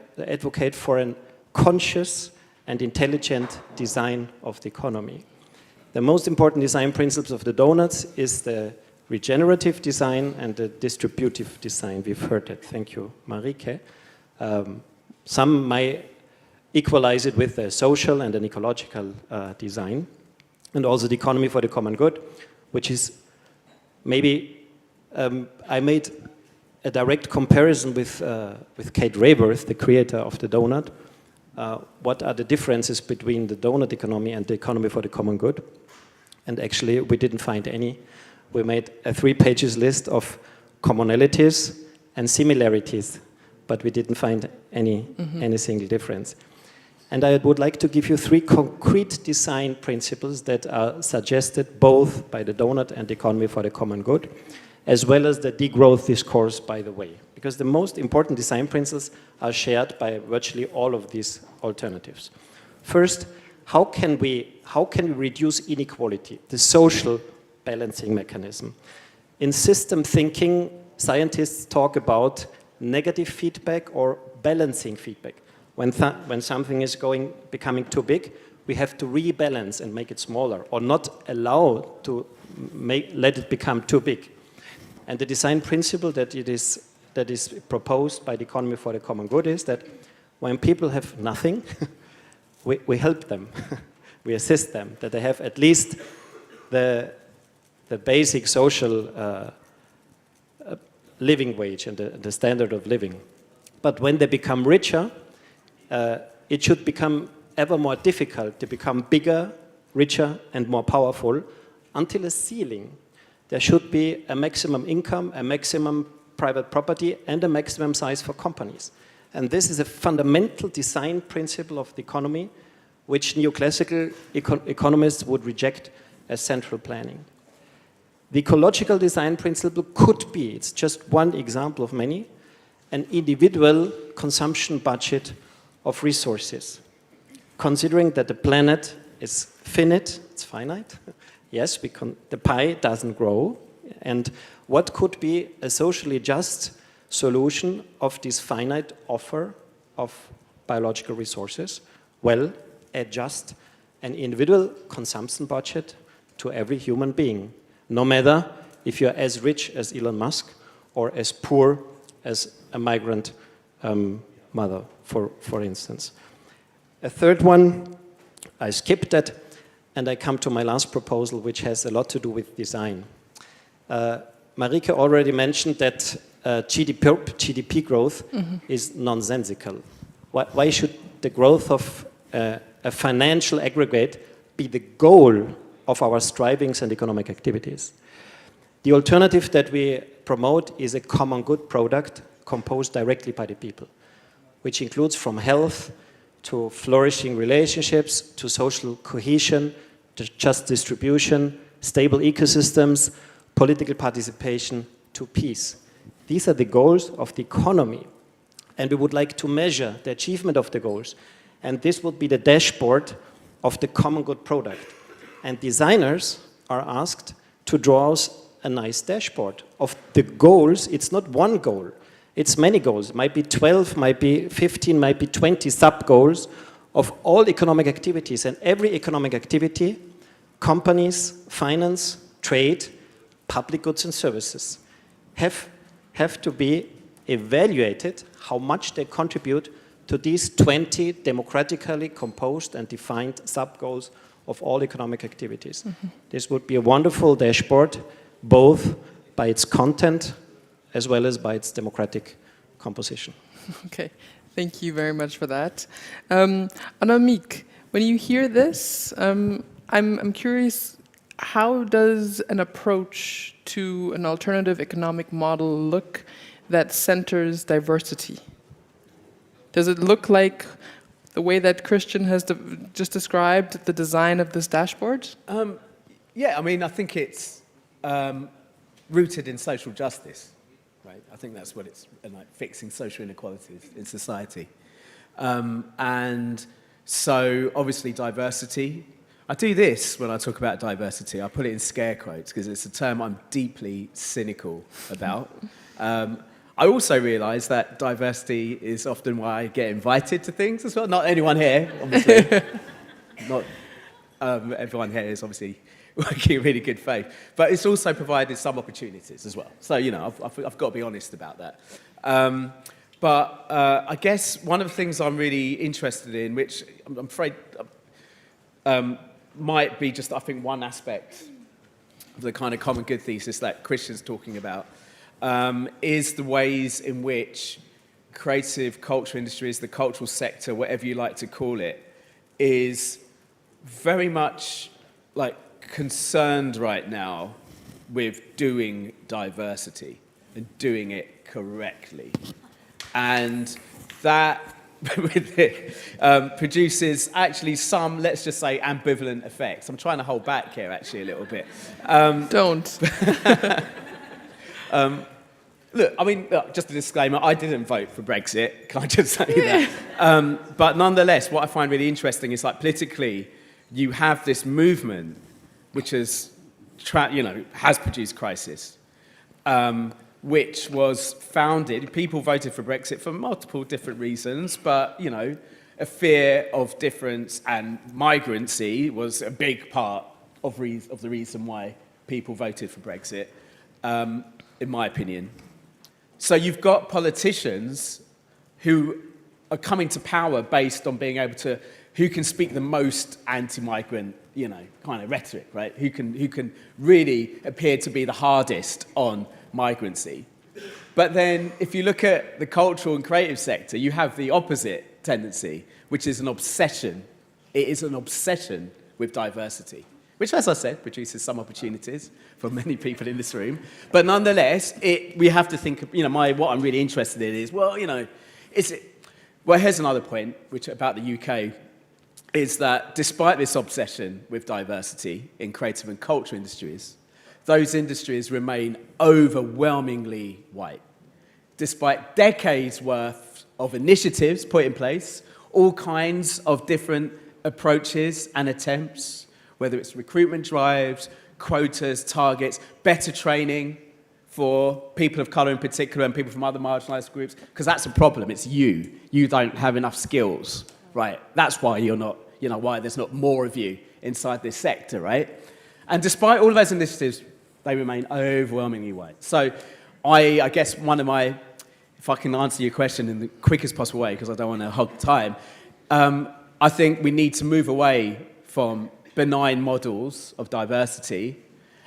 for a conscious and intelligent design of the economy. The most important design principles of the donuts is the regenerative design and the distributive design. We've heard that. Thank you, Marike. Some might equalize it with a social and an ecological design, and also the economy for the common good, which is maybe, I made a direct comparison with Kate Raworth, the creator of the donut. What are the differences between the donut economy and the economy for the common good? And actually, we didn't find any. We made a 3-page list of commonalities and similarities, but we didn't find any single difference. And I would like to give you 3 concrete design principles that are suggested both by the donut and economy for the common good, as well as the degrowth discourse, by the way. Because the most important design principles are shared by virtually all of these alternatives. First, how can we reduce inequality, the social balancing mechanism? In system thinking, scientists talk about negative feedback or balancing feedback. When something is becoming too big, we have to rebalance and make it smaller, or not allow to let it become too big. And the design principle that is proposed by the economy for the common good is that when people have nothing, we help them, we assist them, that they have at least the basic social living wage and the standard of living. But when they become richer, it should become ever more difficult to become bigger, richer, and more powerful until a ceiling. There should be a maximum income, a maximum private property, and a maximum size for companies. And this is a fundamental design principle of the economy, which neoclassical economists would reject as central planning. The ecological design principle could be, it's just one example of many, an individual consumption budget of resources, considering that the planet is finite, it's finite. Yes, the pie doesn't grow. And what could be a socially just solution of this finite offer of biological resources? Well, adjust an individual consumption budget to every human being, no matter if you're as rich as Elon Musk or as poor as a migrant mother, for instance. A third one, I skipped that, and I come to my last proposal, which has a lot to do with design. Marike already mentioned that GDP growth is nonsensical. Why should the growth of a financial aggregate be the goal of our strivings and economic activities? The alternative that we promote is a common good product composed directly by the people, which includes from health to flourishing relationships, to social cohesion, to just distribution, stable ecosystems, political participation, to peace. These are the goals of the economy. And we would like to measure the achievement of the goals. And this would be the dashboard of the common good product. And designers are asked to draw us a nice dashboard of the goals. It's not one goal. It's many goals. It might be 12, might be 15, might be 20 sub-goals of all economic activities. And every economic activity, companies, finance, trade, public goods and services, have to be evaluated how much they contribute to these 20 democratically composed and defined sub-goals of all economic activities. This would be a wonderful dashboard, both by its content as well as by its democratic composition. Okay, thank you very much for that. Annemiek, when you hear this, I'm curious, how does an approach to an alternative economic model look that centers diversity? Does it look like the way that Christian has just described the design of this dashboard? Yeah, I mean, I think it's rooted in social justice, right? I think that's what it's like, fixing social inequalities in society. And so, obviously, diversity. I do this when I talk about diversity. I put it in scare quotes because it's a term I'm deeply cynical about. I also realise that diversity is often why I get invited to things as well. Not anyone here, obviously. Not everyone here is obviously working in really good faith. But it's also provided some opportunities as well. So, you know, I've got to be honest about that. But I guess one of the things I'm really interested in, which I'm afraid might be just, I think, one aspect of the kind of common good thesis that Christian's talking about, is the ways in which creative culture industries, the cultural sector, whatever you like to call it, is very much like concerned right now with doing diversity and doing it correctly. And that with it produces actually some, let's just say, ambivalent effects. I'm trying to hold back here, actually, a little bit. Don't. Look, I mean, just a disclaimer, I didn't vote for Brexit, can I just say that? But nonetheless, what I find really interesting is, like, politically, you have this movement which has produced crisis, which was founded, people voted for Brexit for multiple different reasons, but, you know, a fear of difference and migrancy was a big part of the reason why people voted for Brexit, in my opinion. So you've got politicians who are coming to power based on being able to, who can speak the most anti-migrant, you know, kind of rhetoric, right? Who can really appear to be the hardest on migrancy. But then if you look at the cultural and creative sector, you have the opposite tendency, which is an obsession. It is an obsession with diversity, which, as I said, produces some opportunities for many people in this room. But nonetheless, we have to think, you know, what I'm really interested in is, well, you know, here's another point, which about the UK, is that despite this obsession with diversity in creative and cultural industries, those industries remain overwhelmingly white. Despite decades worth of initiatives put in place, all kinds of different approaches and attempts, whether it's recruitment drives, quotas, targets, better training for people of colour in particular and people from other marginalised groups, because that's a problem. It's you. You don't have enough skills, right? That's why you're not, you know, why there's not more of you inside this sector, right? And despite all of those initiatives, they remain overwhelmingly white. So I guess one of my, if I can answer your question in the quickest possible way, because I don't want to hog time, I think we need to move away from benign models of diversity.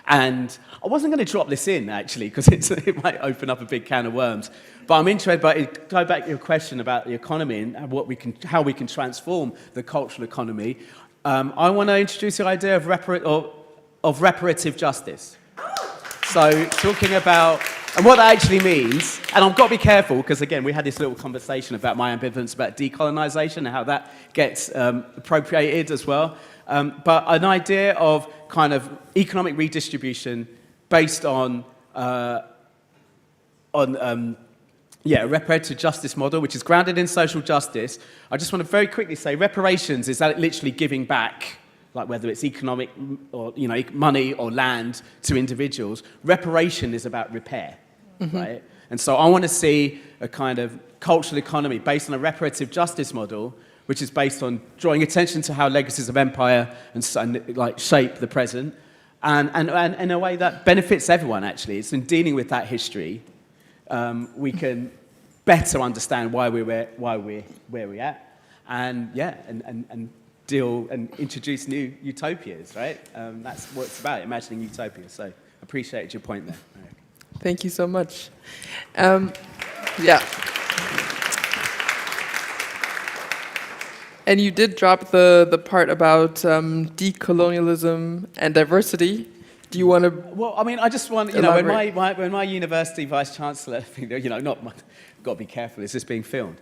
And I wasn't going to drop this in, actually, because it might open up a big can of worms. But I'm interested, go back to your question about the economy and how we can transform the cultural economy. I want to introduce the idea of reparative justice. So talking about, and what that actually means, and I've got to be careful, because again, we had this little conversation about my ambivalence about decolonisation and how that gets appropriated as well. But an idea of kind of economic redistribution based on a reparative justice model, which is grounded in social justice. I just want to very quickly say reparations is that literally giving back, like whether it's economic or, you know, money or land to individuals. Reparation is about repair, right? And so I want to see a kind of cultural economy based on a reparative justice model, which is based on drawing attention to how legacies of empire and like shape the present, and in a way that benefits everyone. Actually, it's in dealing with that history we can better understand why we're where we're at, and deal and introduce new utopias. Right? That's what it's about, imagining utopias. So, appreciate your point there. Thank you so much. Yeah. And you did drop the part about decolonialism and diversity. Do you want to? Well, I mean, I just want, you know, when my university vice chancellor, you know, got to be careful. Is this being filmed?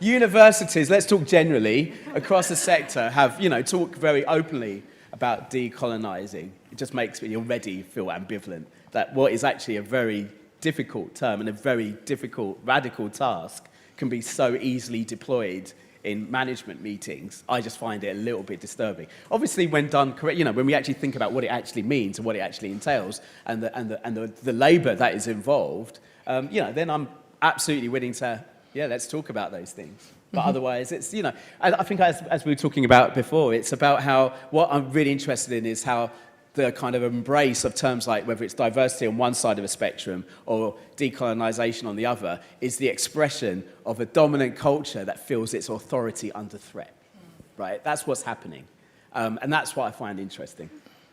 Universities, let's talk generally across the sector, have, you know, talk very openly about decolonizing. It just makes me already feel ambivalent that what is actually a very difficult term and a very difficult radical task can be so easily deployed in management meetings. I just find it a little bit disturbing. Obviously, when done correct, you know, when we actually think about what it actually means and what it actually entails, and the labour that is involved, you know, then I'm absolutely willing to, let's talk about those things. But otherwise, it's, you know, I think as we were talking about before, it's about how, what I'm really interested in is how the kind of embrace of terms like whether it's diversity on one side of a spectrum or decolonisation on the other is the expression of a dominant culture that feels its authority under threat, right? That's what's happening. And that's what I find interesting.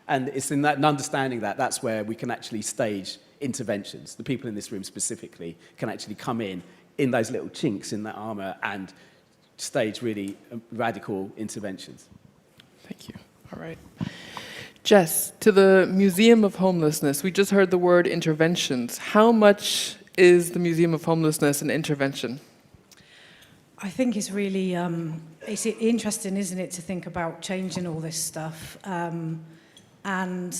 And it's in that, and understanding that, that's where we can actually stage interventions. The people in this room specifically can actually come in those little chinks in that armour and stage really radical interventions. Thank you. All right. Jess, to the Museum of Homelessness, we just heard the word interventions. How much is the Museum of Homelessness an intervention? I think it's really it's interesting, isn't it, to think about changing all this stuff. And I'm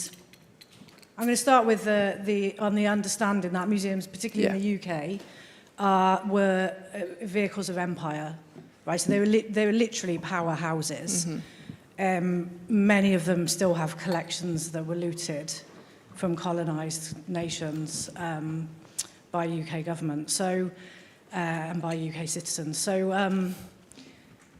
going to start with the understanding that museums, particularly in the UK, were vehicles of empire, right? So they were literally powerhouses. Many of them still have collections that were looted from colonised nations by UK government. So. And by UK citizens. So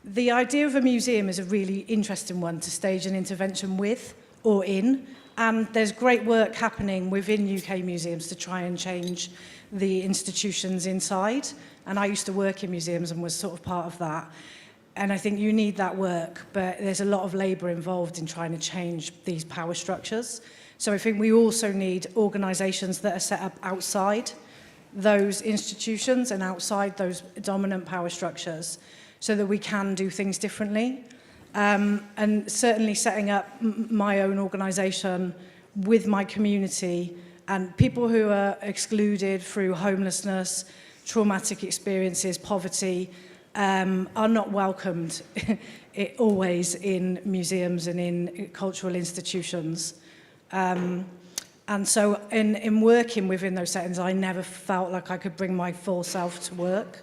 the idea of a museum is a really interesting one to stage an intervention with or in, and there's great work happening within UK museums to try and change the institutions inside, and I used to work in museums and was sort of part of that, and I think you need that work, but there's a lot of labour involved in trying to change these power structures. So I think we also need organisations that are set up outside those institutions and outside those dominant power structures so that we can do things differently. And certainly setting up my own organisation with my community and people who are excluded through homelessness, traumatic experiences, poverty, are not welcomed always in museums and in cultural institutions. And so in working within those settings, I never felt like I could bring my full self to work.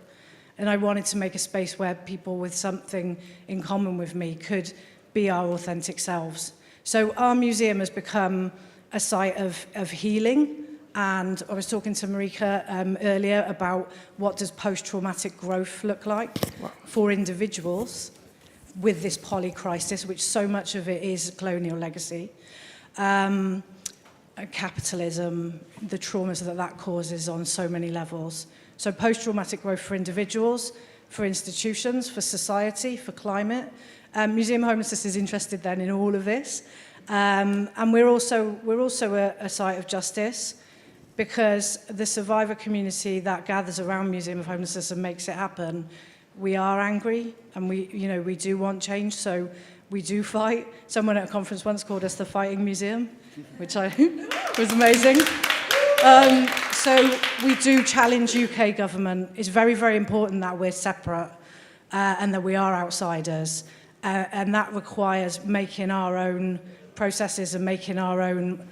And I wanted to make a space where people with something in common with me could be our authentic selves. So our museum has become a site of healing. And I was talking to Marika earlier about what does post-traumatic growth look like for individuals with this poly-crisis, which so much of it is colonial legacy. Capitalism, the traumas that causes on so many levels. So post-traumatic growth for individuals, for institutions, for society, for climate. Museum Homelessness is interested then in all of this. And we're also a site of justice because the survivor community that gathers around Museum of Homelessness and makes it happen, we are angry and we do want change, so we do fight. Someone at a conference once called us the Fighting Museum, which was amazing. So we do challenge UK government. It's very, very important that we're separate and that we are outsiders. And that requires making our own processes and making our own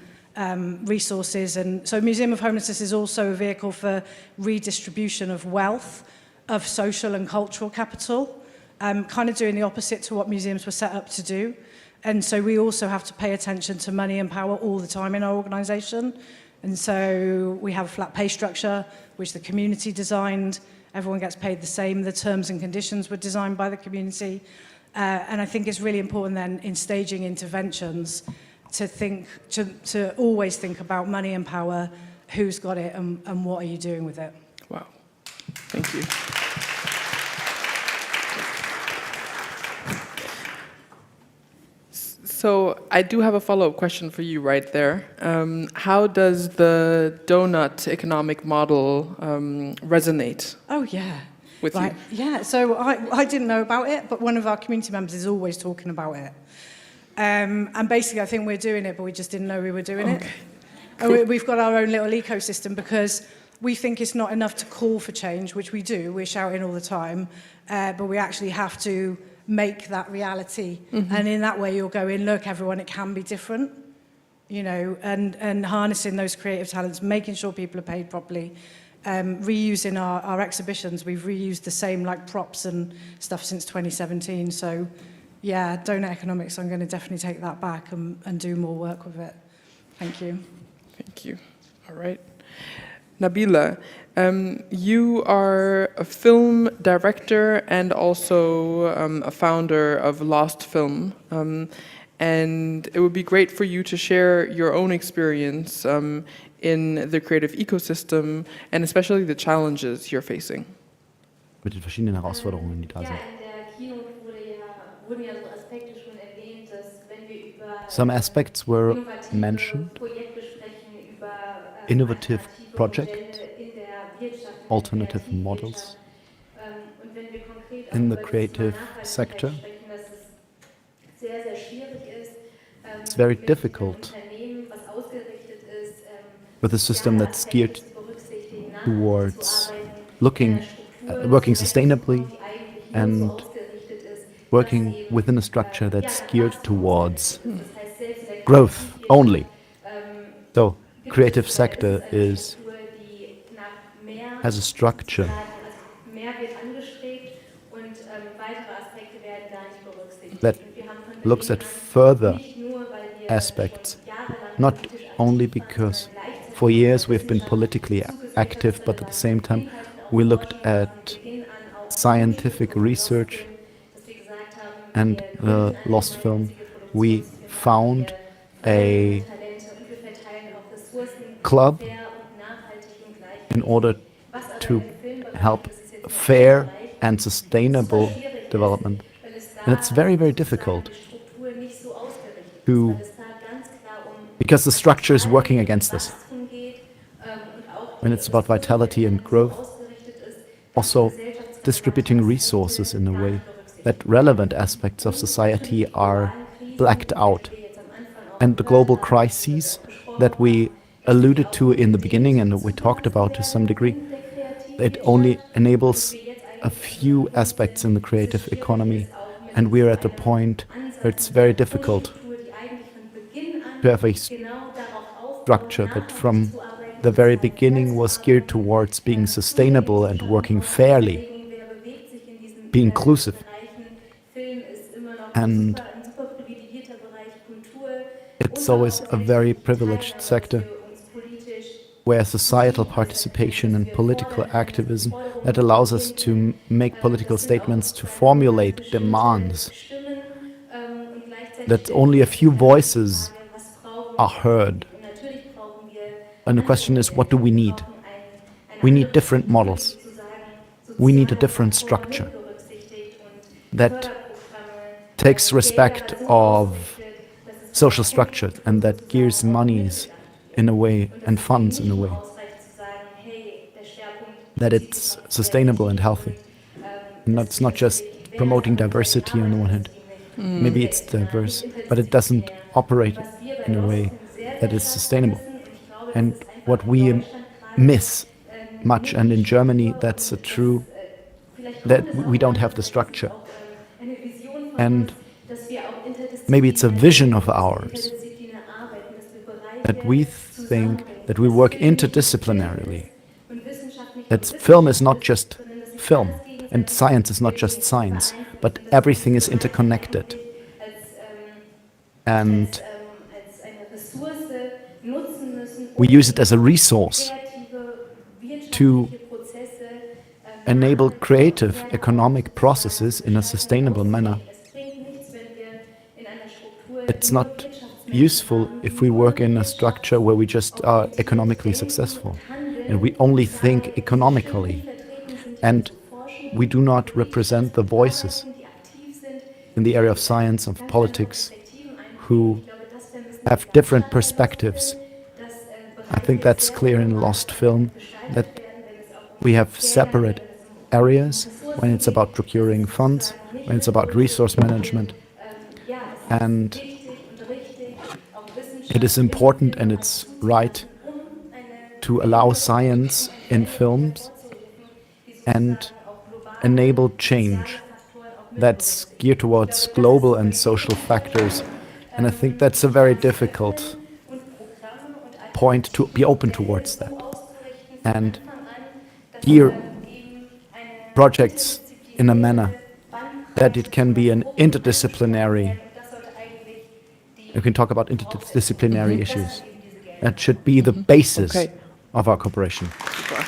resources. And so Museum of Homelessness is also a vehicle for redistribution of wealth, of social and cultural capital, kind of doing the opposite to what museums were set up to do. And so we also have to pay attention to money and power all the time in our organisation. And so we have a flat pay structure, which the community designed. Everyone gets paid the same. The terms and conditions were designed by the community. And I think it's really important then in staging interventions to always think about money and power, who's got it and what are you doing with it. Wow, thank you. So I do have a follow-up question for you right there. How does the donut economic model resonate? Oh, yeah. With you? Yeah, so I didn't know about it, but one of our community members is always talking about it. And basically, I think we're doing it, but we just didn't know we were doing it. Cool. We've got our own little ecosystem because we think it's not enough to call for change, which we do. We're shouting all the time, but we actually have to make that reality. Mm-hmm. And in that way, you're going, look, everyone, it can be different, and harnessing those creative talents, making sure people are paid properly. Reusing our exhibitions, we've reused the same props and stuff since 2017. So, yeah, donut economics, I'm going to definitely take that back and do more work with it. Thank you. Thank you. All right. Nabila, you are a film director and also a founder of Lost Film. And it would be great for you to share your own experience in the creative ecosystem and especially the challenges you're facing. Mit den verschiedenen Herausforderungen, die da sind. In der Keynote wurden ja so Aspekte schon erwähnt, dass wenn wir über Some aspects were mentioned. Projekte sprechen, über Innovative projects, alternative models und wenn wir konkret in the creative sector. sprechen, dass es sehr, sehr schwierig ist, It's very difficult was ausgerichtet ist, with a system that's geared towards working sustainably and working within a structure that's geared towards growth only. So, creative sector has a structure that looks at further aspects, not only because for years we've been politically active, but at the same time we looked at scientific research and the lost film. We found a club in order to help fair and sustainable development. And it's very, very difficult because the structure is working against us. When it's about vitality and growth, also distributing resources in a way that relevant aspects of society are blacked out. And the global crises that we alluded to in the beginning and that we talked about to some degree, it only enables a few aspects in the creative economy, and we're at the point where it's very difficult to have a structure that from the very beginning was geared towards being sustainable and working fairly, be inclusive. And it's always a very privileged sector where societal participation and political activism that allows us to make political statements, to formulate demands, that only a few voices are heard. And the question is, what do we need? We need different models. We need a different structure that takes respect of social structure and that gears monies in a way and funds in a way that it's sustainable and healthy. And it's not just promoting diversity on the one hand. Maybe it's diverse, but it doesn't operate in a way that is sustainable. And what we miss much, and in Germany that's true, that we don't have the structure. And maybe it's a vision of ours that we think that we work interdisciplinarily. That film is not just film, and science is not just science, but everything is interconnected. And we use it as a resource to enable creative economic processes in a sustainable manner. It's not useful if we work in a structure where we just are economically successful and we only think economically and we do not represent the voices in the area of science, of politics, who have different perspectives. I think that's clear in Lost Film, that we have separate areas when it's about procuring funds, when it's about resource management, and it is important and it's right to allow science in films and enable change that's geared towards global and social factors. And I think that's a very difficult point to be open towards that and gear projects in a manner that it can be an interdisciplinary. You can talk about interdisciplinary issues. That should be the basis of our cooperation. Super.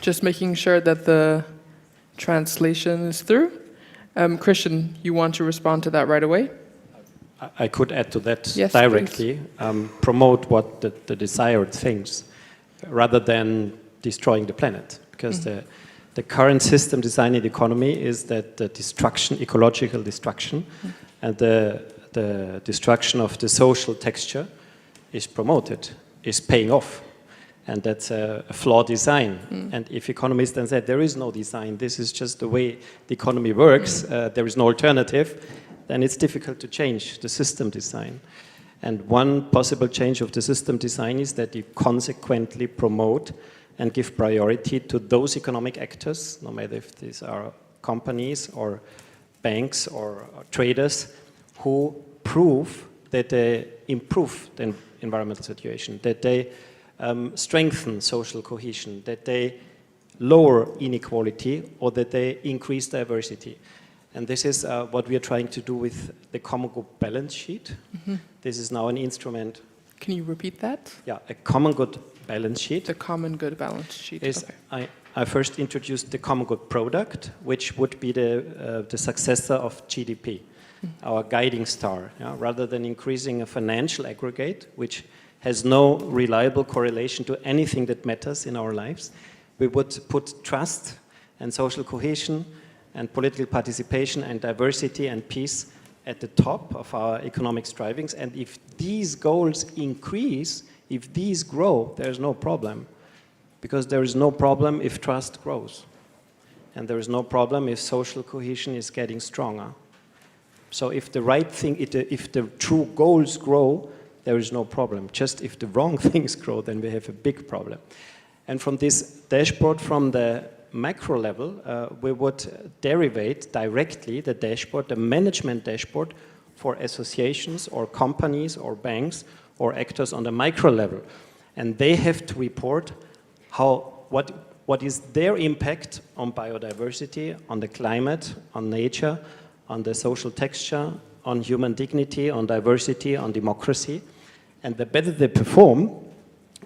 Just making sure that the translation is through. Christian, you want to respond to that right away? I could add to that yes, directly. Promote what the desired things, rather than destroying the planet. Because the current system design in the economy is that the destruction, ecological destruction, and the destruction of the social texture is promoted, is paying off. And that's a flawed design. And if economists then said there is no design, this is just the way the economy works, there is no alternative, then it's difficult to change the system design. And one possible change of the system design is that you consequently promote and give priority to those economic actors, no matter if these are companies or banks or traders, who prove that they improve the environmental situation, that they strengthen social cohesion, that they lower inequality, or that they increase diversity. And this is what we are trying to do with the Common Good Balance Sheet. This is now an instrument. Can you repeat that? Yeah, a Common Good Balance Sheet. The Common Good Balance Sheet. Is, okay. I first introduced the Common Good Product, which would be the successor of GDP, our guiding star. Yeah? Rather than increasing a financial aggregate, which has no reliable correlation to anything that matters in our lives, we would put trust and social cohesion and political participation and diversity and peace at the top of our economic strivings. And if these goals increase, if these grow, there's no problem. Because there is no problem if trust grows. And there is no problem if social cohesion is getting stronger. So if the right thing, if the true goals grow, there is no problem. Just if the wrong things grow, then we have a big problem. And from this dashboard, from the macro level, we would derivate directly the dashboard, the management dashboard for associations or companies or banks or actors on the micro level. And they have to report what is their impact on biodiversity, on the climate, on nature, on the social texture, on human dignity, on diversity, on democracy. And the better they perform,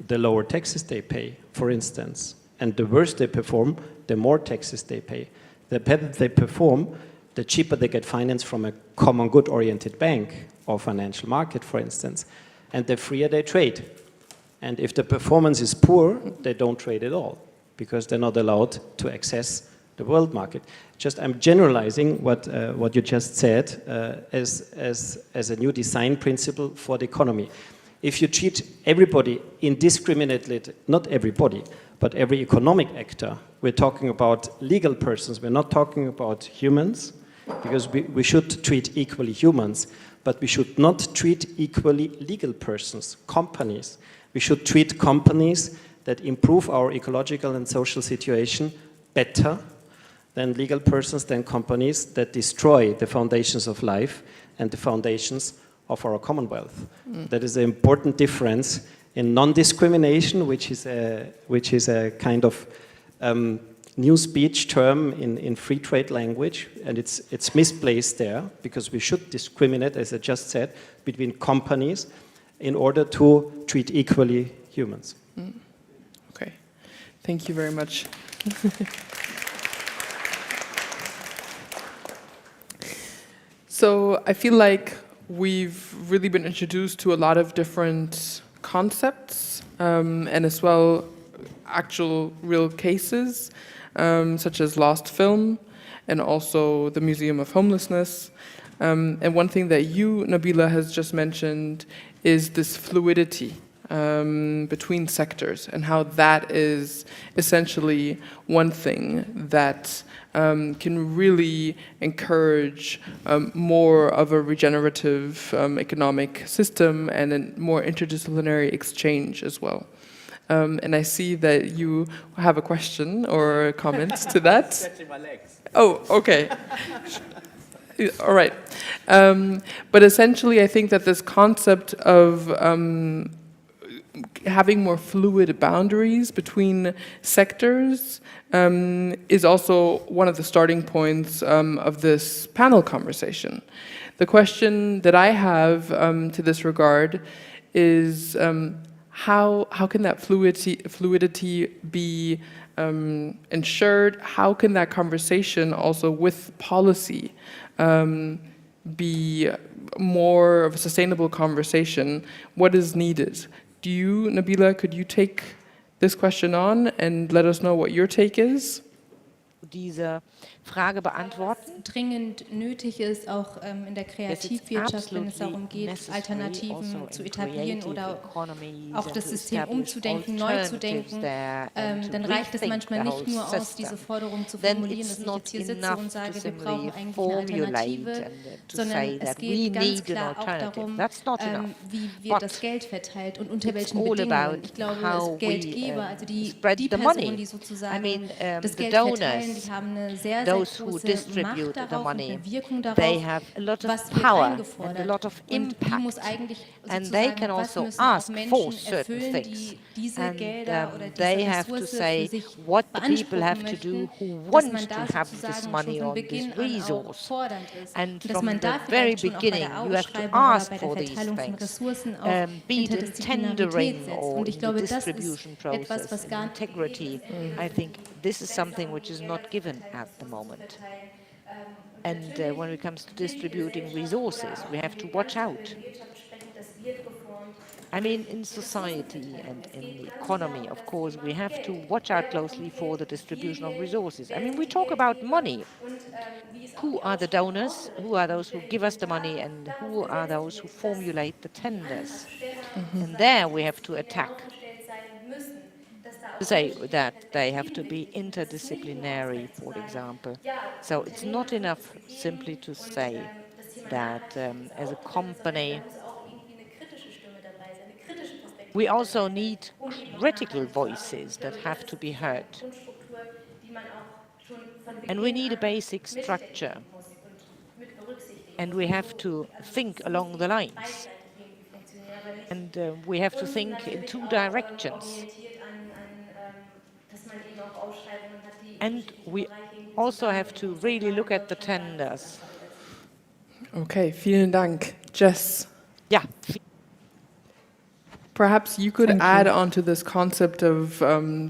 the lower taxes they pay, for instance. And the worse they perform, the more taxes they pay. The better they perform, the cheaper they get finance from a common good-oriented bank or financial market, for instance. And the freer they trade. And if the performance is poor, they don't trade at all, because they're not allowed to access the world market. I'm generalizing what you just said as a new design principle for the economy. If you treat everybody indiscriminately, not everybody, but every economic actor, we're talking about legal persons, we're not talking about humans, because we should treat equally humans, but we should not treat equally legal persons, companies. We should treat companies that improve our ecological and social situation better than legal persons, than companies that destroy the foundations of life and the foundations of our Commonwealth. That is an important difference in non-discrimination, which is a kind of new speech term in free trade language, and it's misplaced there, because we should discriminate, as I just said, between companies in order to treat equally humans. Okay, thank you very much. So I feel like we've really been introduced to a lot of different concepts and as well actual real cases, such as lost film and also the Museum of Homelessness. And one thing that you, Nabila, has just mentioned is this fluidity between sectors, and how that is essentially one thing that can really encourage more of a regenerative economic system and a more interdisciplinary exchange as well. And I see that you have a question or a comment to that. Stretching my legs. Oh, okay. All right. But essentially, I think that this concept of having more fluid boundaries between sectors is also one of the starting points of this panel conversation. The question that I have to this regard is how can that fluidity be ensured? How can that conversation also with policy be more of a sustainable conversation? What is needed? Do you, Nabila, could you take this question on and let us know what your take is? Diese Frage beantworten. Was dringend nötig ist, auch in der Kreativwirtschaft, wenn es darum geht, Alternativen zu etablieren oder auch das System umzudenken, neu zu denken, dann reicht es manchmal nicht nur aus, diese Forderung zu formulieren, dass ich jetzt hier sitze und sage, wir brauchen eigentlich eine Alternative, sondern es geht ganz klar auch darum, wie wird das Geld verteilt und unter welchen Bedingungen. Ich glaube, es Geldgeber, also die Personen, die sozusagen das Geld verteilen, die haben eine sehr, sehr große Macht darauf und eine Wirkung darauf, was wird eingefordert und wie muss eigentlich sozusagen, was müssen auch Menschen erfüllen, die diese Gelder oder diese Ressource für sich beanspruchen möchten, dass man da sozusagen schon von Beginn an auch fordernd ist und dass man da vielleicht schon auch bei der Ausschreibung oder bei der Verteilung von Ressourcen auch Interdisziplinarität setzt. Und ich glaube, das ist etwas, was gar nicht I think this is something which is not given at the moment. And when it comes to distributing resources, we have to watch out. I mean, in society and in the economy, of course, we have to watch out closely for the distribution of resources. I mean, we talk about money. Who are the donors? Who are those who give us the money? And who are those who formulate the tenders? And there we have to attack. To say that they have to be interdisciplinary, for example. So it's not enough simply to say that as a company, we also need critical voices that have to be heard. And we need a basic structure. And we have to think along the lines. And we have to think in two directions. And we also have to really look at the tenders. Okay, vielen Dank. Jess. Yeah. Perhaps you could add on to this concept of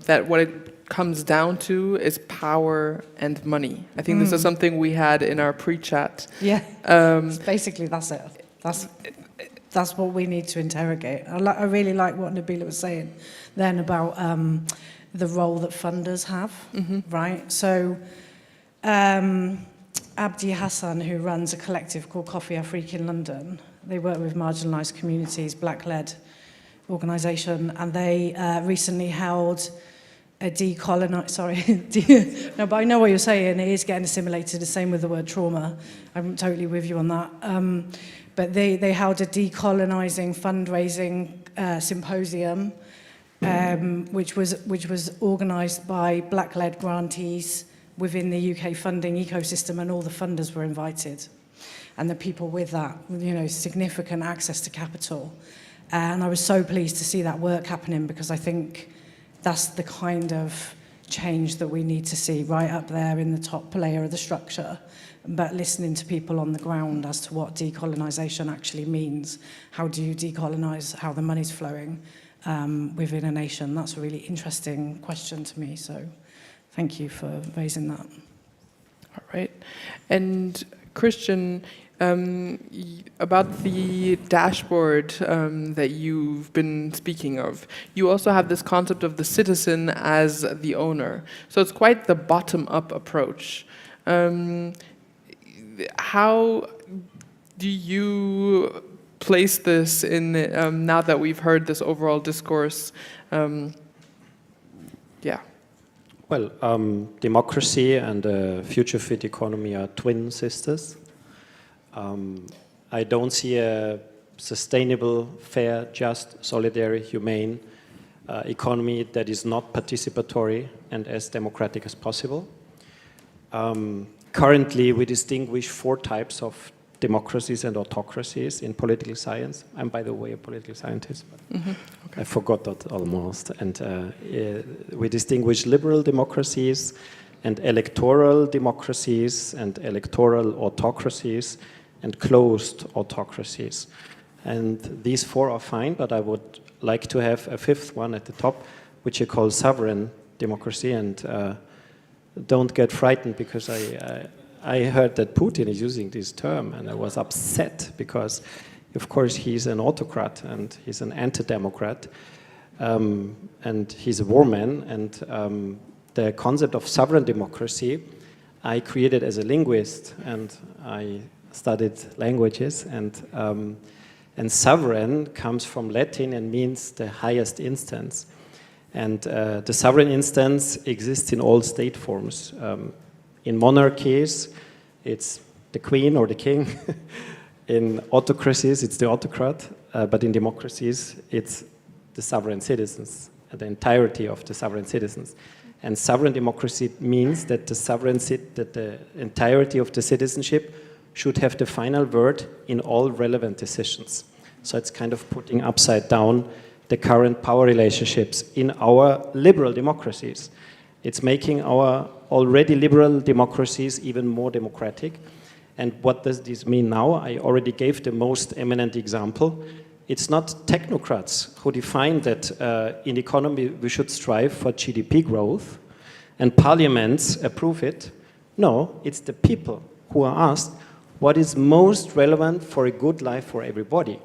that what it comes down to is power and money. I think this is something we had in our pre-chat. Yeah, basically that's it. That's what we need to interrogate. I really like what Nabila was saying then about the role that funders have, right? So Abdi Hassan, who runs a collective called Coffee Afrique in London, they work with marginalised communities, Black-led organisation, and they recently held a no, but I know what you're saying, it is getting assimilated, the same with the word trauma. I'm totally with you on that. But they held a decolonising fundraising symposium, which was organised by Black-led grantees within the UK funding ecosystem, and all the funders were invited. And the people with that, significant access to capital. And I was so pleased to see that work happening, because I think that's the kind of change that we need to see right up there in the top layer of the structure, but listening to people on the ground as to what decolonisation actually means. How do you decolonise how the money's flowing within a nation? That's a really interesting question to me, so thank you for raising that. All right. And Christian, about the dashboard that you've been speaking of, you also have this concept of the citizen as the owner. So it's quite the bottom-up approach. How do you place this in, now that we've heard this overall discourse? Yeah. Well, democracy and a future fit economy are twin sisters. I don't see a sustainable, fair, just, solidary, humane economy that is not participatory and as democratic as possible. Currently, we distinguish 4 types of democracies and autocracies in political science. I'm, by the way, a political scientist, but okay. I forgot that almost. And we distinguish liberal democracies and electoral democracies and electoral autocracies and closed autocracies. And these 4 are fine, but I would like to have a 5th one at the top, which I call sovereign democracy. And don't get frightened, because I heard that Putin is using this term, and I was upset because, of course, he's an autocrat and he's an anti-democrat, and he's a war man. And the concept of sovereign democracy I created as a linguist, and I studied languages, and sovereign comes from Latin and means the highest instance. And the sovereign instance exists in all state forms. In monarchies, it's the queen or the king. In autocracies, it's the autocrat. But in democracies, it's the sovereign citizens, the entirety of the sovereign citizens. And sovereign democracy means that the entirety of the citizenship should have the final word in all relevant decisions. So it's kind of putting upside down the current power relationships in our liberal democracies. It's making our already liberal democracies even more democratic. And what does this mean now? I already gave the most eminent example. It's not technocrats who define that in economy we should strive for GDP growth and parliaments approve it. No, it's the people who are asked what is most relevant for a good life for everybody.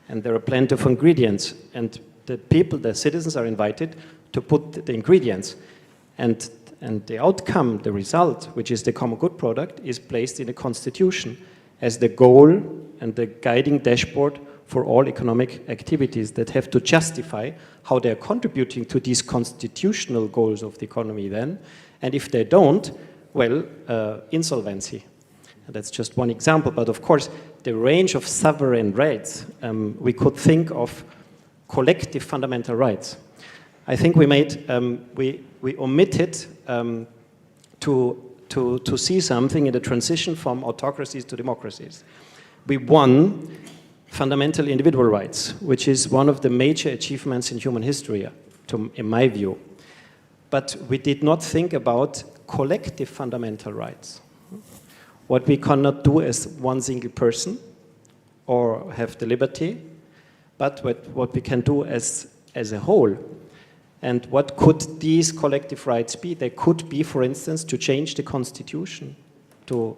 And there are plenty of ingredients. And the people, the citizens are invited to put the ingredients. And the outcome, the result, which is the common good product, is placed in the constitution as the goal and the guiding dashboard for all economic activities that have to justify how they're contributing to these constitutional goals of the economy then. And if they don't, well, insolvency. And that's just one example, but of course, the range of sovereign rights, we could think of collective fundamental rights. I think we omitted to see something in the transition from autocracies to democracies. We won fundamental individual rights, which is one of the major achievements in human history, in my view. But we did not think about collective fundamental rights. What we cannot do as one single person or have the liberty, but what we can do as a whole. And what could these collective rights be? They could be, for instance, to change the constitution, to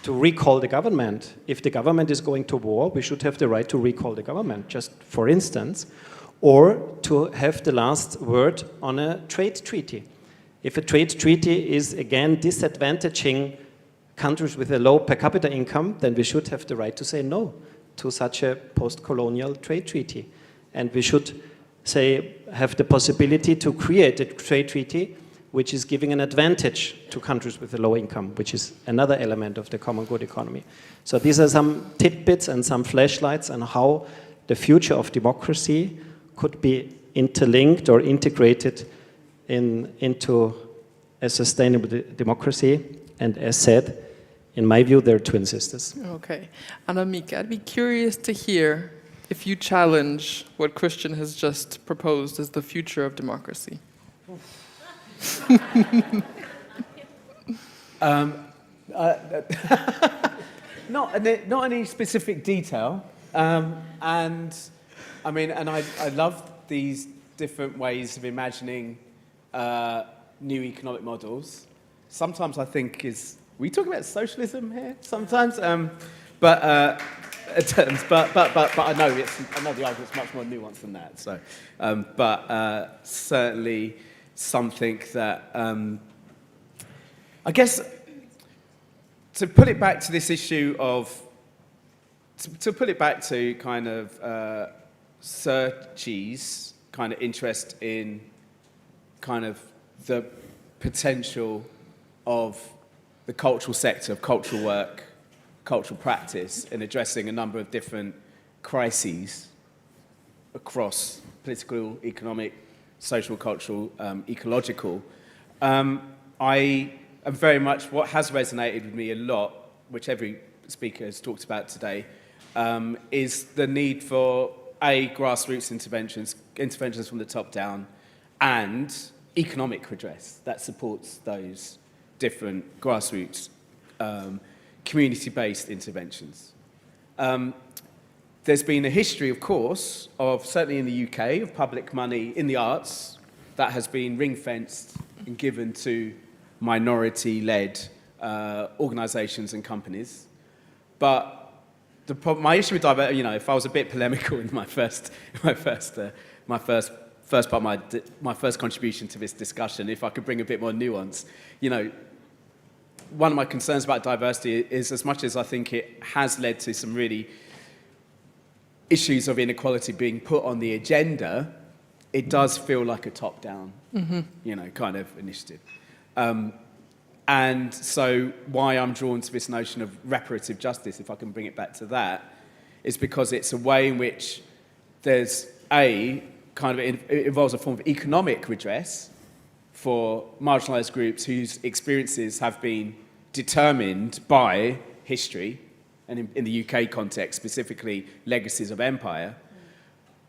recall the government. If the government is going to war, we should have the right to recall the government, just for instance, or to have the last word on a trade treaty. If a trade treaty is, again, disadvantaging countries with a low per capita income, then we should have the right to say no to such a post-colonial trade treaty. And we should have the possibility to create a trade treaty which is giving an advantage to countries with a low income, which is another element of the common good economy. So these are some tidbits and some flashlights on how the future of democracy could be interlinked or integrated into a sustainable democracy. And as said, in my view, they're twin sisters. Okay. Annemieke, I'd be curious to hear if you challenge what Christian has just proposed as the future of democracy. Not any specific detail, and I mean, and I love these different ways of imagining new economic models. Sometimes I think we talk about socialism here. Sometimes, but I know the argument's much more nuanced than that. So, but certainly something that I guess to put it back to this issue of to put it back to kind of CIRCE's kind of interest in kind of the potential of the cultural sector, of cultural work, cultural practice, in addressing a number of different crises across political, economic, social, cultural, ecological. I am very much, what has resonated with me a lot, which every speaker has talked about today, is the need for grassroots interventions from the top down, and economic redress that supports those different grassroots community-based interventions. There's been a history, of course, of certainly in the UK, of public money in the arts that has been ring-fenced and given to minority-led organisations and companies. But my issue with if I was a bit polemical in my first first part of my first contribution to this discussion, if I could bring a bit more nuance. One of my concerns about diversity is, as much as I think it has led to some really issues of inequality being put on the agenda, it does feel like a top-down, kind of initiative. And so why I'm drawn to this notion of reparative justice, if I can bring it back to that, is because it's a way in which there's it involves a form of economic redress for marginalised groups whose experiences have been determined by history, and in the UK context, specifically legacies of empire.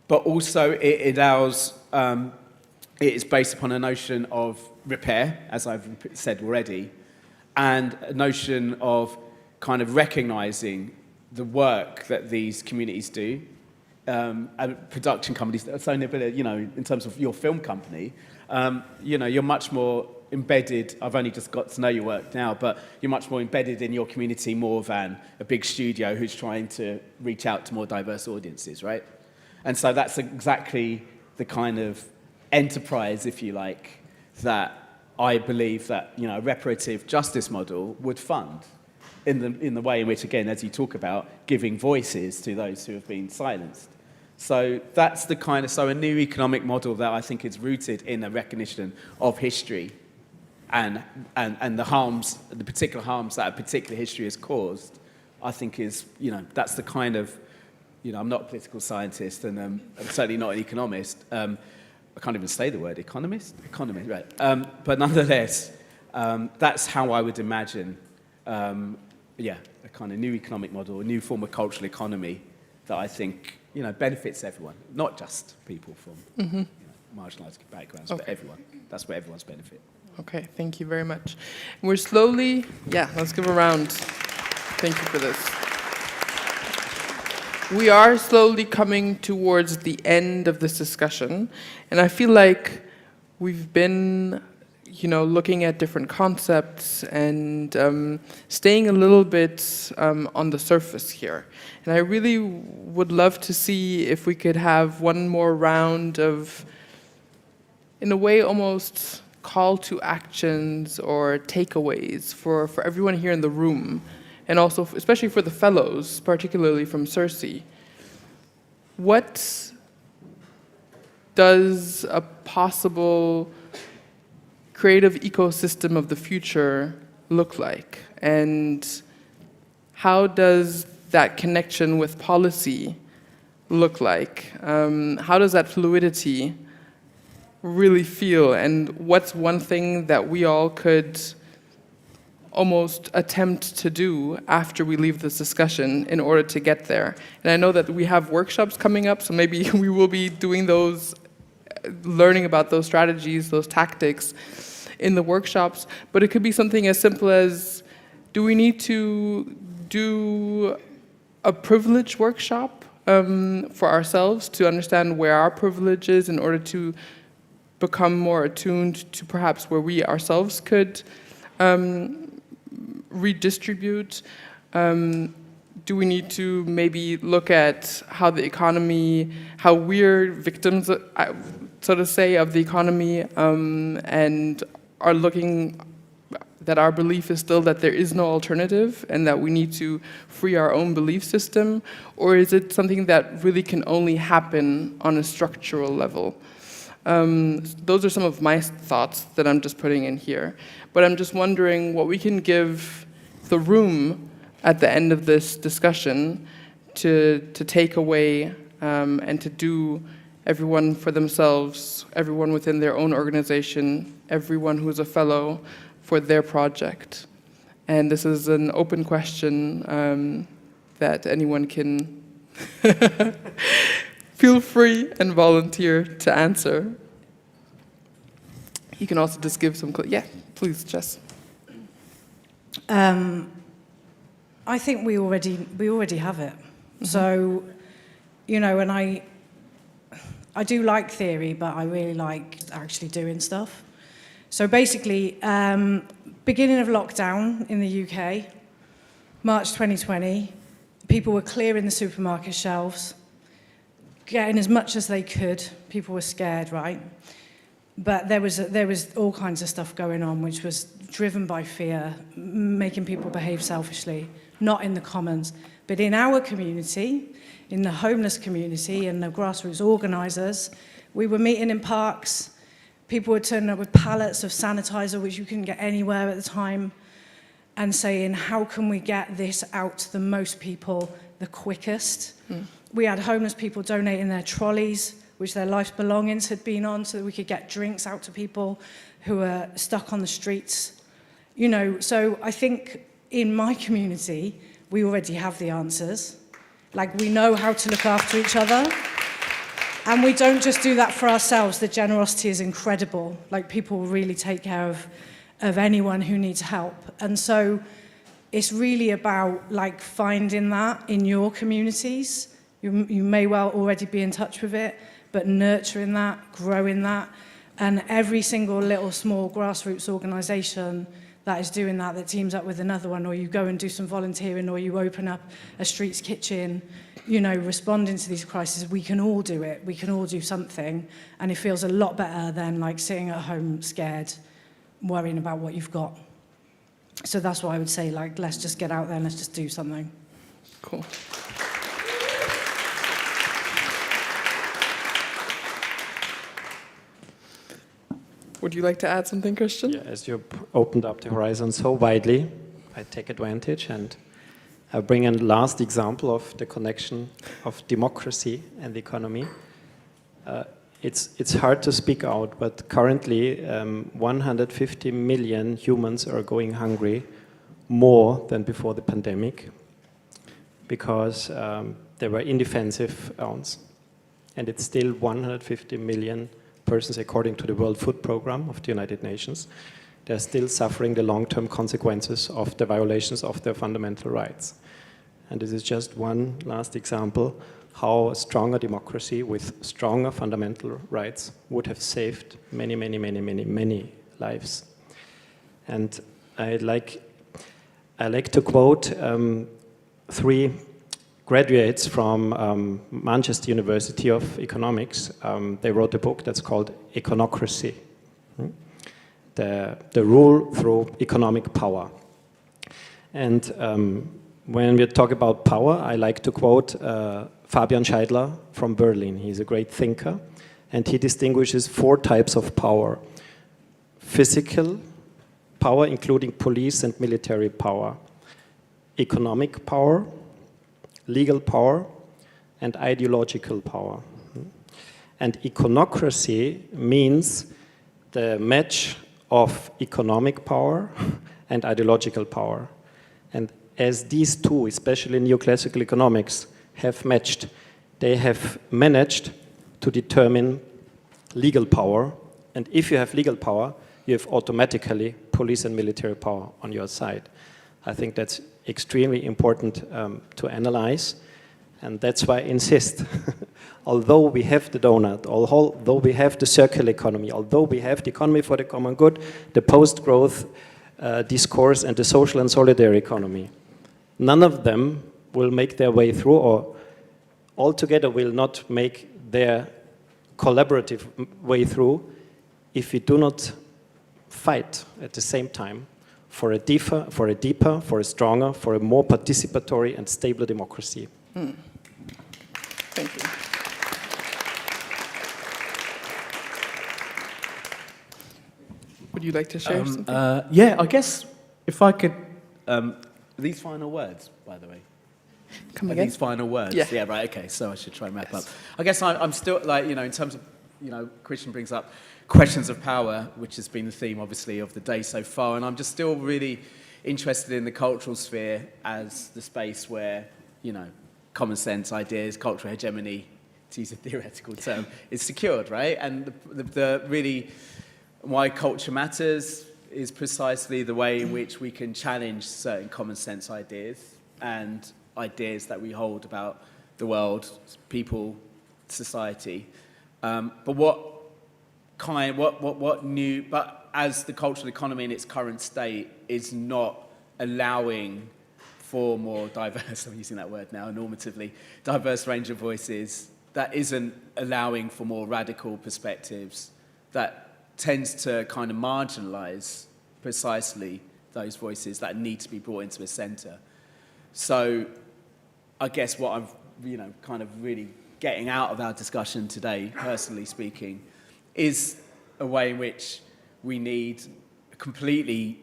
But also it allows, it is based upon a notion of repair, as I've said already, and a notion of kind of recognising the work that these communities do. And production companies, so in terms of your film company, you're much more embedded. I've only just got to know your work now, but you're much more embedded in your community more than a big studio who's trying to reach out to more diverse audiences, right? And so that's exactly the kind of enterprise, if you like, that I believe that a reparative justice model would fund in the way in which, again, as you talk about, giving voices to those who have been silenced. So that's the kind of, so a new economic model that I think is rooted in a recognition of history and the harms, the particular harms that a particular history has caused, I think is, that's the kind of, I'm not a political scientist and I'm certainly not an economist. I can't even say the word economist, right. But nonetheless, that's how I would imagine, a kind of new economic model, a new form of cultural economy that I think, benefits everyone, not just people from marginalised backgrounds, but everyone. That's where everyone's benefit. Okay, thank you very much. We're slowly, let's give a round. Thank you for this. We are slowly coming towards the end of this discussion, and I feel like we've been, looking at different concepts and staying a little bit on the surface here. And I really would love to see if we could have one more round of, in a way, almost call to actions or takeaways for everyone here in the room, and also especially for the fellows, particularly from CIRCE. What does a possible creative ecosystem of the future look like? And how does that connection with policy look like? How does that fluidity really feel? And what's one thing that we all could almost attempt to do after we leave this discussion in order to get there? And I know that we have workshops coming up, so maybe we will be doing those, learning about those strategies, those tactics in the workshops, but it could be something as simple as, do we need to do a privilege workshop for ourselves to understand where our privilege is in order to become more attuned to perhaps where we ourselves could redistribute? Do we need to maybe look at how the economy, how we're victims, so to say, of the economy, and are looking that our belief is still that there is no alternative and that we need to free our own belief system? Or is it something that really can only happen on a structural level? Those are some of my thoughts that I'm just putting in here. But I'm just wondering what we can give the room at the end of this discussion to take away and to do, everyone for themselves, everyone within their own organization, everyone who's a fellow for their project. And this is an open question that anyone can feel free and volunteer to answer. You can also just give some, please, Jess. I think we already have it. Mm-hmm. So, and I do like theory, but I really like actually doing stuff. So basically, beginning of lockdown in the UK, March 2020, people were clearing the supermarket shelves, getting as much as they could. People were scared, right? But there was all kinds of stuff going on, which was driven by fear, making people behave selfishly, not in the commons, but in our community, in the homeless community, and the grassroots organisers. We were meeting in parks. People were turning up with pallets of sanitizer, which you couldn't get anywhere at the time, and saying, how can we get this out to the most people the quickest? We had homeless people donating their trolleys, which their life's belongings had been on, so that we could get drinks out to people who were stuck on the streets. You know, so I think in my community, we already have the answers. Like, we know how to look after each other. And we don't just do that for ourselves. The generosity is incredible. Like, people really take care of anyone who needs help. And so it's really about, like, finding that in your communities. You may well already be in touch with it, but nurturing that, growing that. And every single little small grassroots organisation that is doing that, that teams up with another one, or you go and do some volunteering, or you open up a streets kitchen, you know, responding to these crises, we can all do it. We can all do something. And it feels a lot better than, like, sitting at home scared, worrying about what you've got. So that's why I would say, like, let's just get out there and let's just do something. Cool. Would you like to add something, Christian? Yeah, as you opened up the horizon so widely, I take advantage and I bring a last example of the connection of democracy and the economy. It's hard to speak out, but currently 150 million humans are going hungry, more than before the pandemic, because there were indefensive ounce. And it's still 150 million persons, according to the World Food Programme of the United Nations. They're still suffering the long-term consequences of the violations of their fundamental rights. And this is just one last example how a stronger democracy with stronger fundamental rights would have saved many, many, many, many, many lives. And I like to quote three graduates from Manchester University of Economics. They wrote a book that's called Econocracy, the rule through economic power. And when we talk about power, I like to quote Fabian Scheidler from Berlin. He's a great thinker, and he distinguishes 4 types of power. Physical power, including police and military power. Economic power, legal power, and ideological power. And econocracy means the match of economic power and ideological power. And as these two, especially neoclassical economics, have matched, they have managed to determine legal power. And if you have legal power, you have automatically police and military power on your side. I think that's extremely important to analyze. And that's why I insist, although we have the donut, although we have the circular economy, although we have the economy for the common good, the post-growth discourse and the social and solidarity economy, none of them will make their way through, or altogether will not make their collaborative way through if we do not fight at the same time for a deeper, for a stronger, for a more participatory and stable democracy. Thank you. Would you like to share something? Yeah, I guess if I could, these final words, by the way. Come again? These final words. Yeah, right, okay, so I should try and wrap up. I guess I'm still, like, you know, in terms of, you know, Christian brings up questions of power, which has been the theme, obviously, of the day so far, and I'm just still really interested in the cultural sphere as the space where, you know, common sense, ideas, cultural hegemony, to use a theoretical term, is secured, right? And the really, why culture matters is precisely the way in which we can challenge certain common sense ideas and ideas that we hold about the world, people, society. But as the cultural economy in its current state is not allowing for more diverse, I'm using that word now, normatively, diverse range of voices that isn't allowing for more radical perspectives, that tends to kind of marginalize precisely those voices that need to be brought into the center. So I guess what I'm, kind of really getting out of our discussion today, personally speaking, is a way in which we need completely,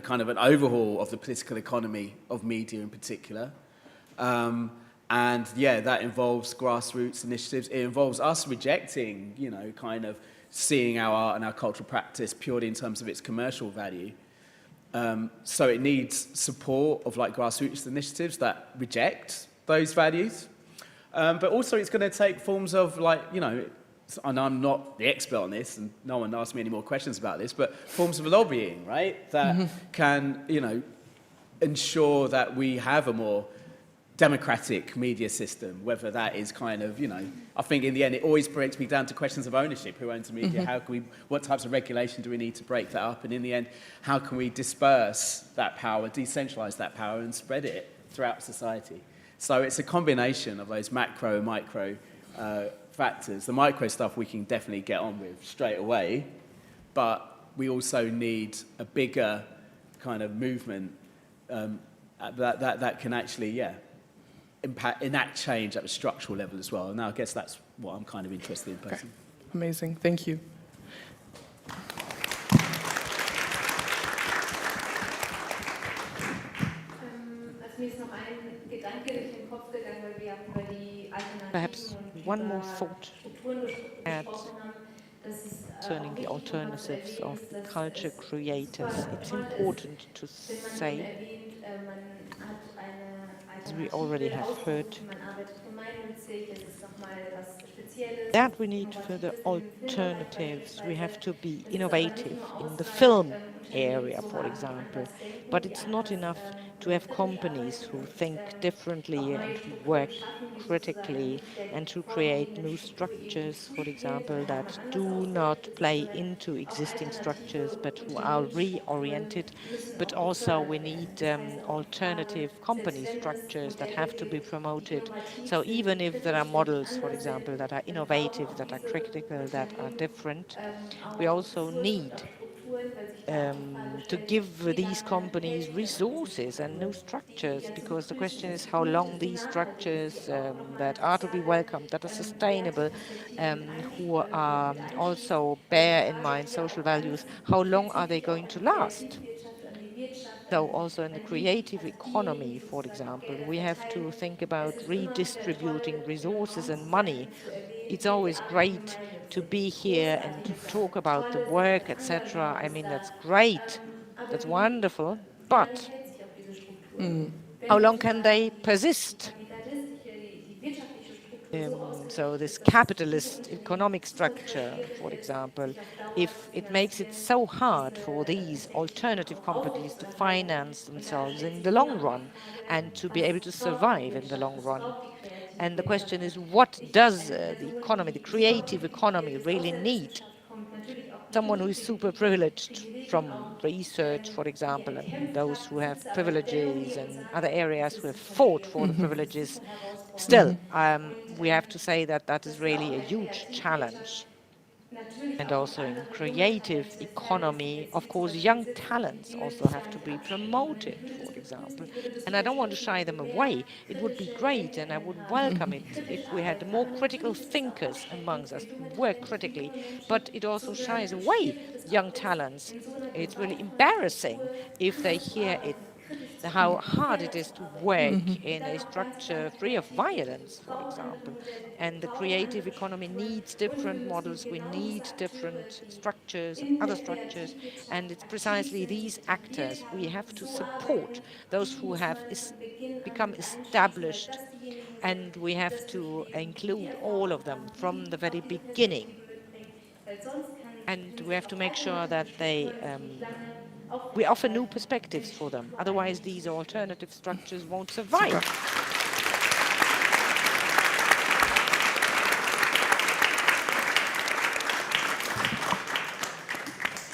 kind of an overhaul of the political economy of media in particular. And yeah, that involves grassroots initiatives. It involves us rejecting, kind of seeing our art and our cultural practice purely in terms of its commercial value. So it needs support of like grassroots initiatives that reject those values. But also it's going to take forms of like, and I'm not the expert on this, and no one asked me any more questions about this, but forms of lobbying, right? That can, ensure that we have a more democratic media system, whether that is kind of, I think in the end it always breaks me down to questions of ownership. Who owns the media? How can we, what types of regulation do we need to break that up? And in the end, how can we disperse that power, decentralize that power and spread it throughout society? So it's a combination of those macro and micro factors. The micro stuff we can definitely get on with straight away, but we also need a bigger kind of movement that can actually, enact change at the structural level as well. And I guess that's what I'm kind of interested in personally. Okay. Amazing, thank you. Perhaps one more thought concerning the alternatives of the culture creators. It's important to say, as we already have heard, that we need further alternatives. We have to be innovative in the film area, for example. But it's not enough to have companies who think differently and who work critically and to create new structures, for example, that do not play into existing structures but who are reoriented. But also we need alternative company structures that have to be promoted. So even if there are models, for example, that are innovative, that are critical, that are different, we also need to give these companies resources and new structures, because the question is how long these structures that are to be welcomed, that are sustainable, who also bear in mind social values, how long are they going to last? So also in the creative economy, for example, we have to think about redistributing resources and money. It's always great to be here and to talk about the work, etc. I mean, that's great. That's wonderful. But how long can they persist? So this capitalist economic structure, for example, if it makes it so hard for these alternative companies to finance themselves in the long run and to be able to survive in the long run. And the question is, what does the economy, the creative economy, really need? Someone who is super privileged from research, for example, and those who have privileges and other areas who have fought for the privileges. Still, we have to say that that is really a huge challenge. And also in creative economy, of course, young talents also have to be promoted, for example. And I don't want to shy them away. It would be great, and I would welcome it if we had more critical thinkers amongst us who work critically. But it also shies away young talents. It's really embarrassing if they hear it, how hard it is to work in a structure free of violence, for example. And the creative economy needs different models. We need different structures and other structures. And it's precisely these actors we have to support, those who have become established. And we have to include all of them from the very beginning. And we have to make sure that we offer new perspectives for them. Otherwise, these alternative structures won't survive.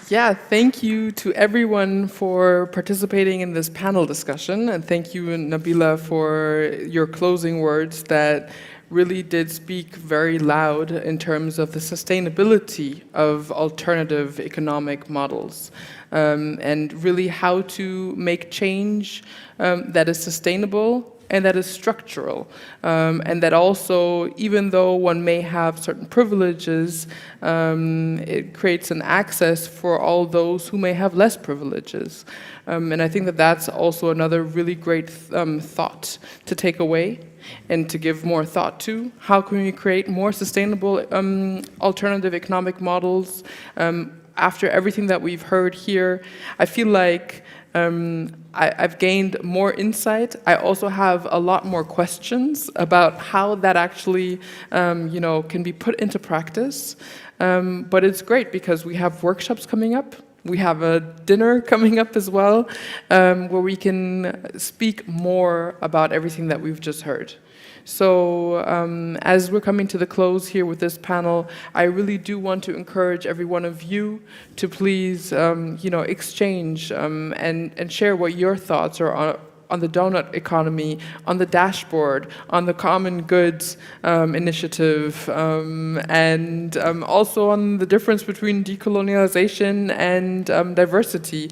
Yeah, thank you to everyone for participating in this panel discussion. And thank you, Nabila, for your closing words that really did speak very loud in terms of the sustainability of alternative economic models, and really how to make change that is sustainable and that is structural, and that also, even though one may have certain privileges, it creates an access for all those who may have less privileges. And I think that that's also another really great thought to take away and to give more thought to. How can we create more sustainable alternative economic models? After everything that we've heard here, I feel like I've gained more insight. I also have a lot more questions about how that actually, can be put into practice. But it's great because we have workshops coming up. We have a dinner coming up as well, where we can speak more about everything that we've just heard. So as we're coming to the close here with this panel, I really do want to encourage every one of you to please, exchange and share what your thoughts are on the donut economy, on the dashboard, on the common goods initiative, and also on the difference between decolonialization and diversity.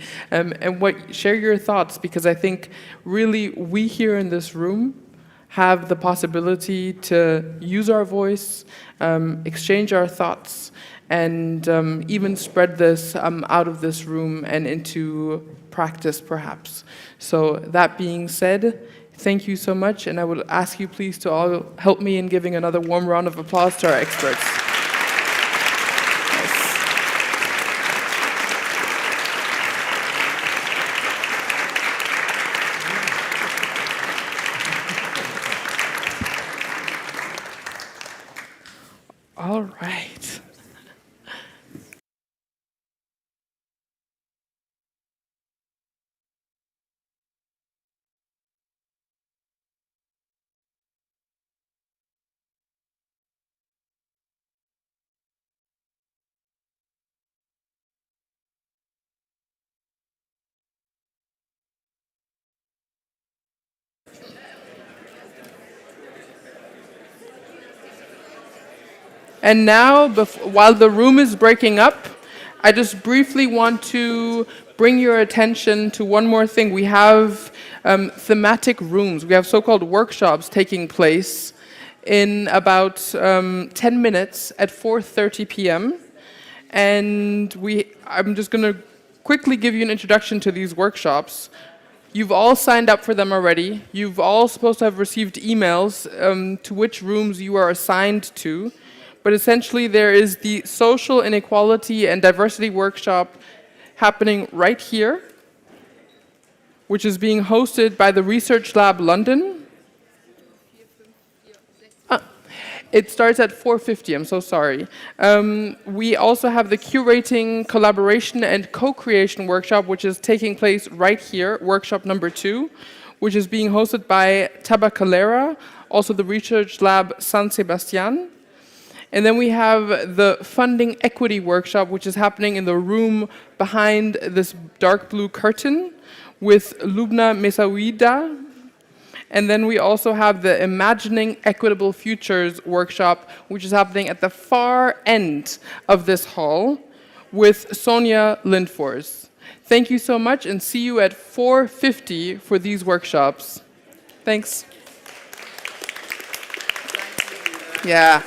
Share your thoughts, because I think really we here in this room have the possibility to use our voice, exchange our thoughts, and even spread this out of this room and into practice, perhaps. So that being said, thank you so much, and I would ask you please to all help me in giving another warm round of applause to our experts. All right. And now, while the room is breaking up, I just briefly want to bring your attention to one more thing. We have thematic rooms. We have so-called workshops taking place in about 10 minutes at 4:30 p.m. And I'm just going to quickly give you an introduction to these workshops. You've all signed up for them already. You've all supposed to have received emails to which rooms you are assigned to. But essentially, there is the Social Inequality and Diversity Workshop happening right here, which is being hosted by the Research Lab London. It starts at 4:50, I'm so sorry. We also have the Curating, Collaboration and Co-Creation Workshop, which is taking place right here, workshop number 2, which is being hosted by Tabacalera, also the Research Lab San Sebastian. And then we have the Funding Equity Workshop, which is happening in the room behind this dark blue curtain with Lubna Mesawida. And then we also have the Imagining Equitable Futures Workshop, which is happening at the far end of this hall with Sonia Lindfors. Thank you so much, and see you at 4:50 for these workshops. Thanks. Yeah.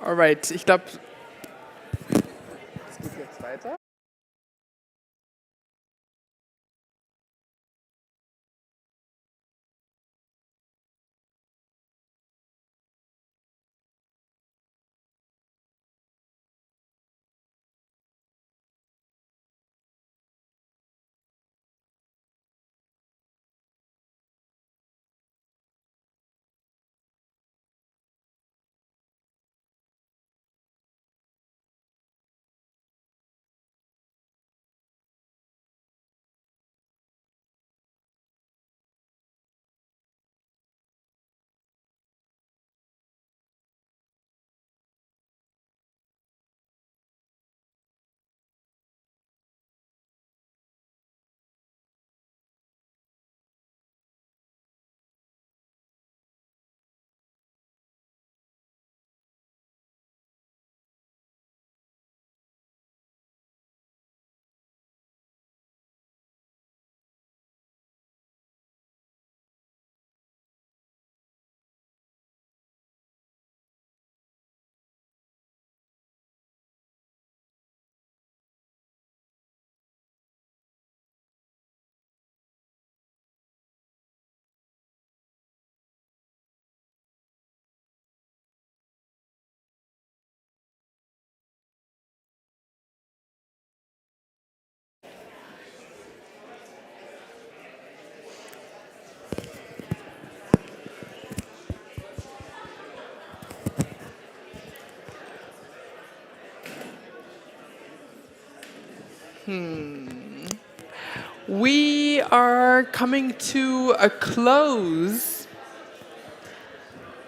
Alright, ich glaube, es geht jetzt weiter. We are coming to a close.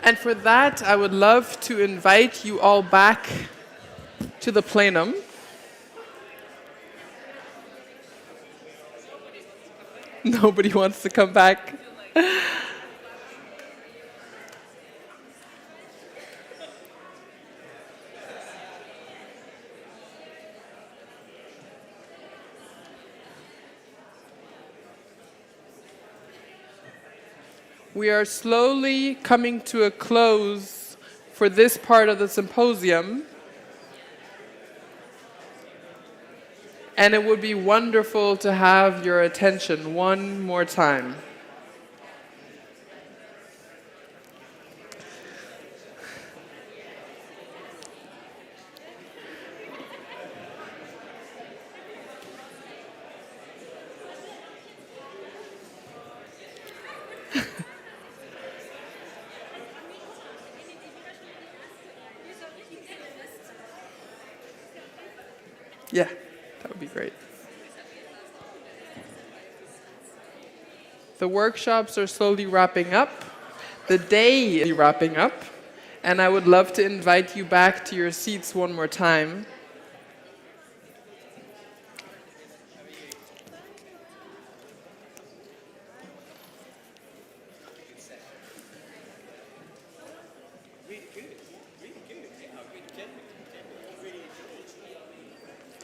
And for that, I would love to invite you all back to the plenum. Nobody wants to come back. We are slowly coming to a close for this part of the symposium. And it would be wonderful to have your attention one more time. Yeah, that would be great. The workshops are slowly wrapping up. The day is wrapping up. And I would love to invite you back to your seats one more time.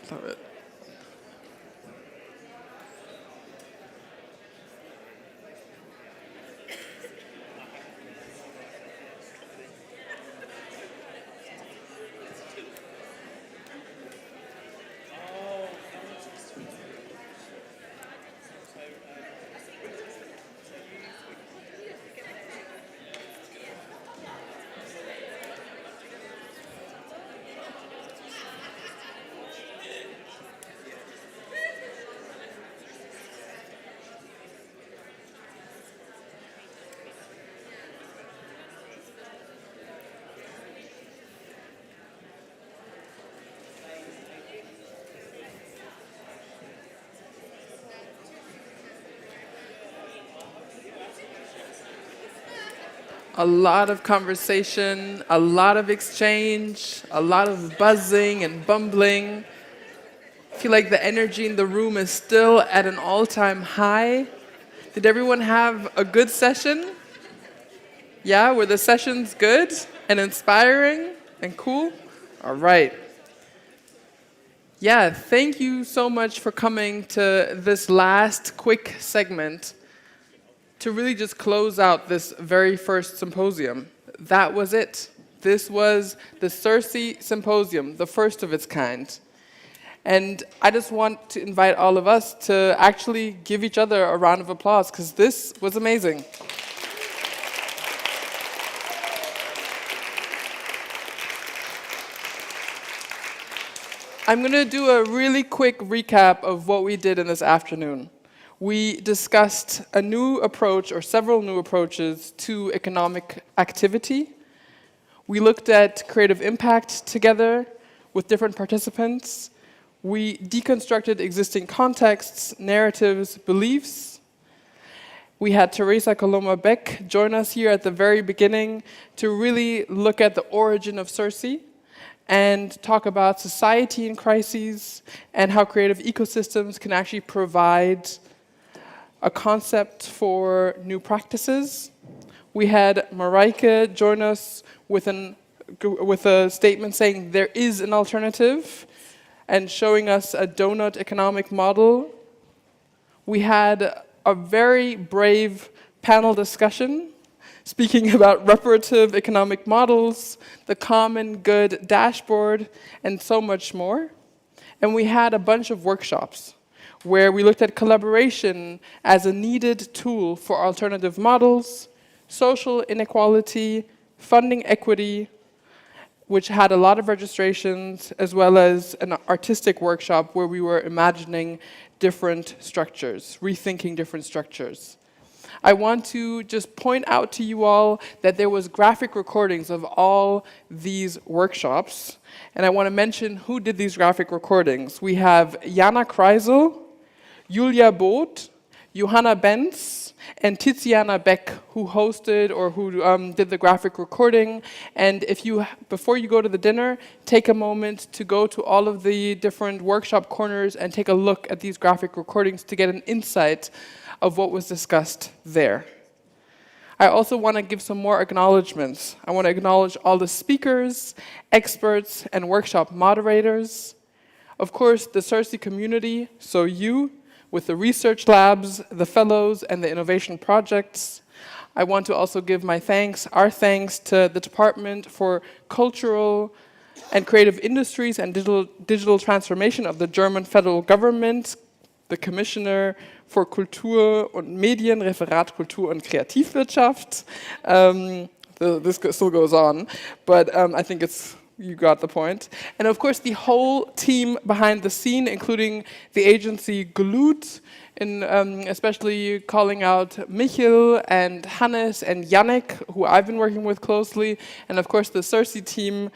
Love it. A lot of conversation, a lot of exchange, a lot of buzzing and bumbling. I feel like the energy in the room is still at an all-time high. Did everyone have a good session? Yeah, were the sessions good and inspiring and cool? All right. Yeah, thank you so much for coming to this last quick segment to really just close out this very first symposium. That was it. This was the CIRCE Symposium, the first of its kind. And I just want to invite all of us to actually give each other a round of applause, because this was amazing. I'm going to do a really quick recap of what we did in this afternoon. We discussed a new approach, or several new approaches, to economic activity. We looked at creative impact together with different participants. We deconstructed existing contexts, narratives, beliefs. We had Teresa Coloma Beck join us here at the very beginning to really look at the origin of CIRCE and talk about society in crises and how creative ecosystems can actually provide a concept for new practices. We had Mareike join us with a statement saying there is an alternative and showing us a donut economic model. We had a very brave panel discussion speaking about reparative economic models, the common good dashboard, and so much more. And we had a bunch of workshops where we looked at collaboration as a needed tool for alternative models, social inequality, funding equity, which had a lot of registrations, as well as an artistic workshop where we were imagining different structures, rethinking different structures. I want to just point out to you all that there was graphic recordings of all these workshops, and I want to mention who did these graphic recordings. We have Jana Kreisel, Julia Both, Johanna Benz, and Tiziana Beck, who hosted or who did the graphic recording. And if you, before you go to the dinner, take a moment to go to all of the different workshop corners and take a look at these graphic recordings to get an insight of what was discussed there. I also want to give some more acknowledgements. I want to acknowledge all the speakers, experts, and workshop moderators. Of course, the CIRCE community, so you, with the research labs, the fellows, and the innovation projects. I want to also give my thanks, our thanks, to the Department for Cultural and Creative Industries and Digital Transformation of the German federal government, the Commissioner for Kultur und Medien, Referat Kultur und Kreativwirtschaft. This still goes on, but I think you got the point. And of course, the whole team behind the scene, including the agency Glut, in especially calling out Michiel and Hannes and Yannick, who I've been working with closely, and of course the CIRCE team,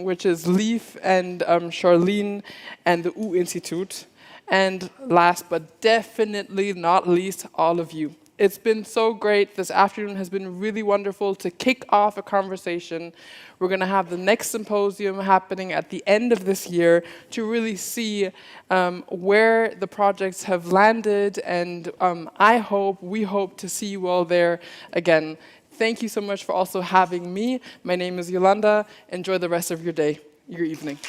which is Leaf and Charlene and the U-Institute. And last but definitely not least, all of you. It's been so great. This afternoon has been really wonderful to kick off a conversation. We're going to have the next symposium happening at the end of this year to really see where the projects have landed, and we hope to see you all there again. Thank you so much for also having me. My name is Yolanda. Enjoy the rest of your day, your evening.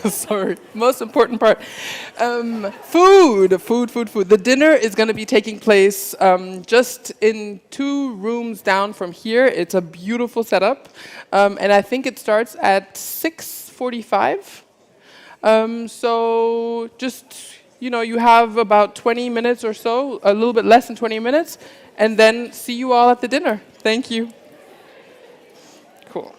Sorry, most important part. Food. The dinner is going to be taking place just in 2 rooms down from here. It's a beautiful setup, and I think it starts at 6:45. So just, you have about 20 minutes or so, a little bit less than 20 minutes, and then see you all at the dinner. Thank you. Cool.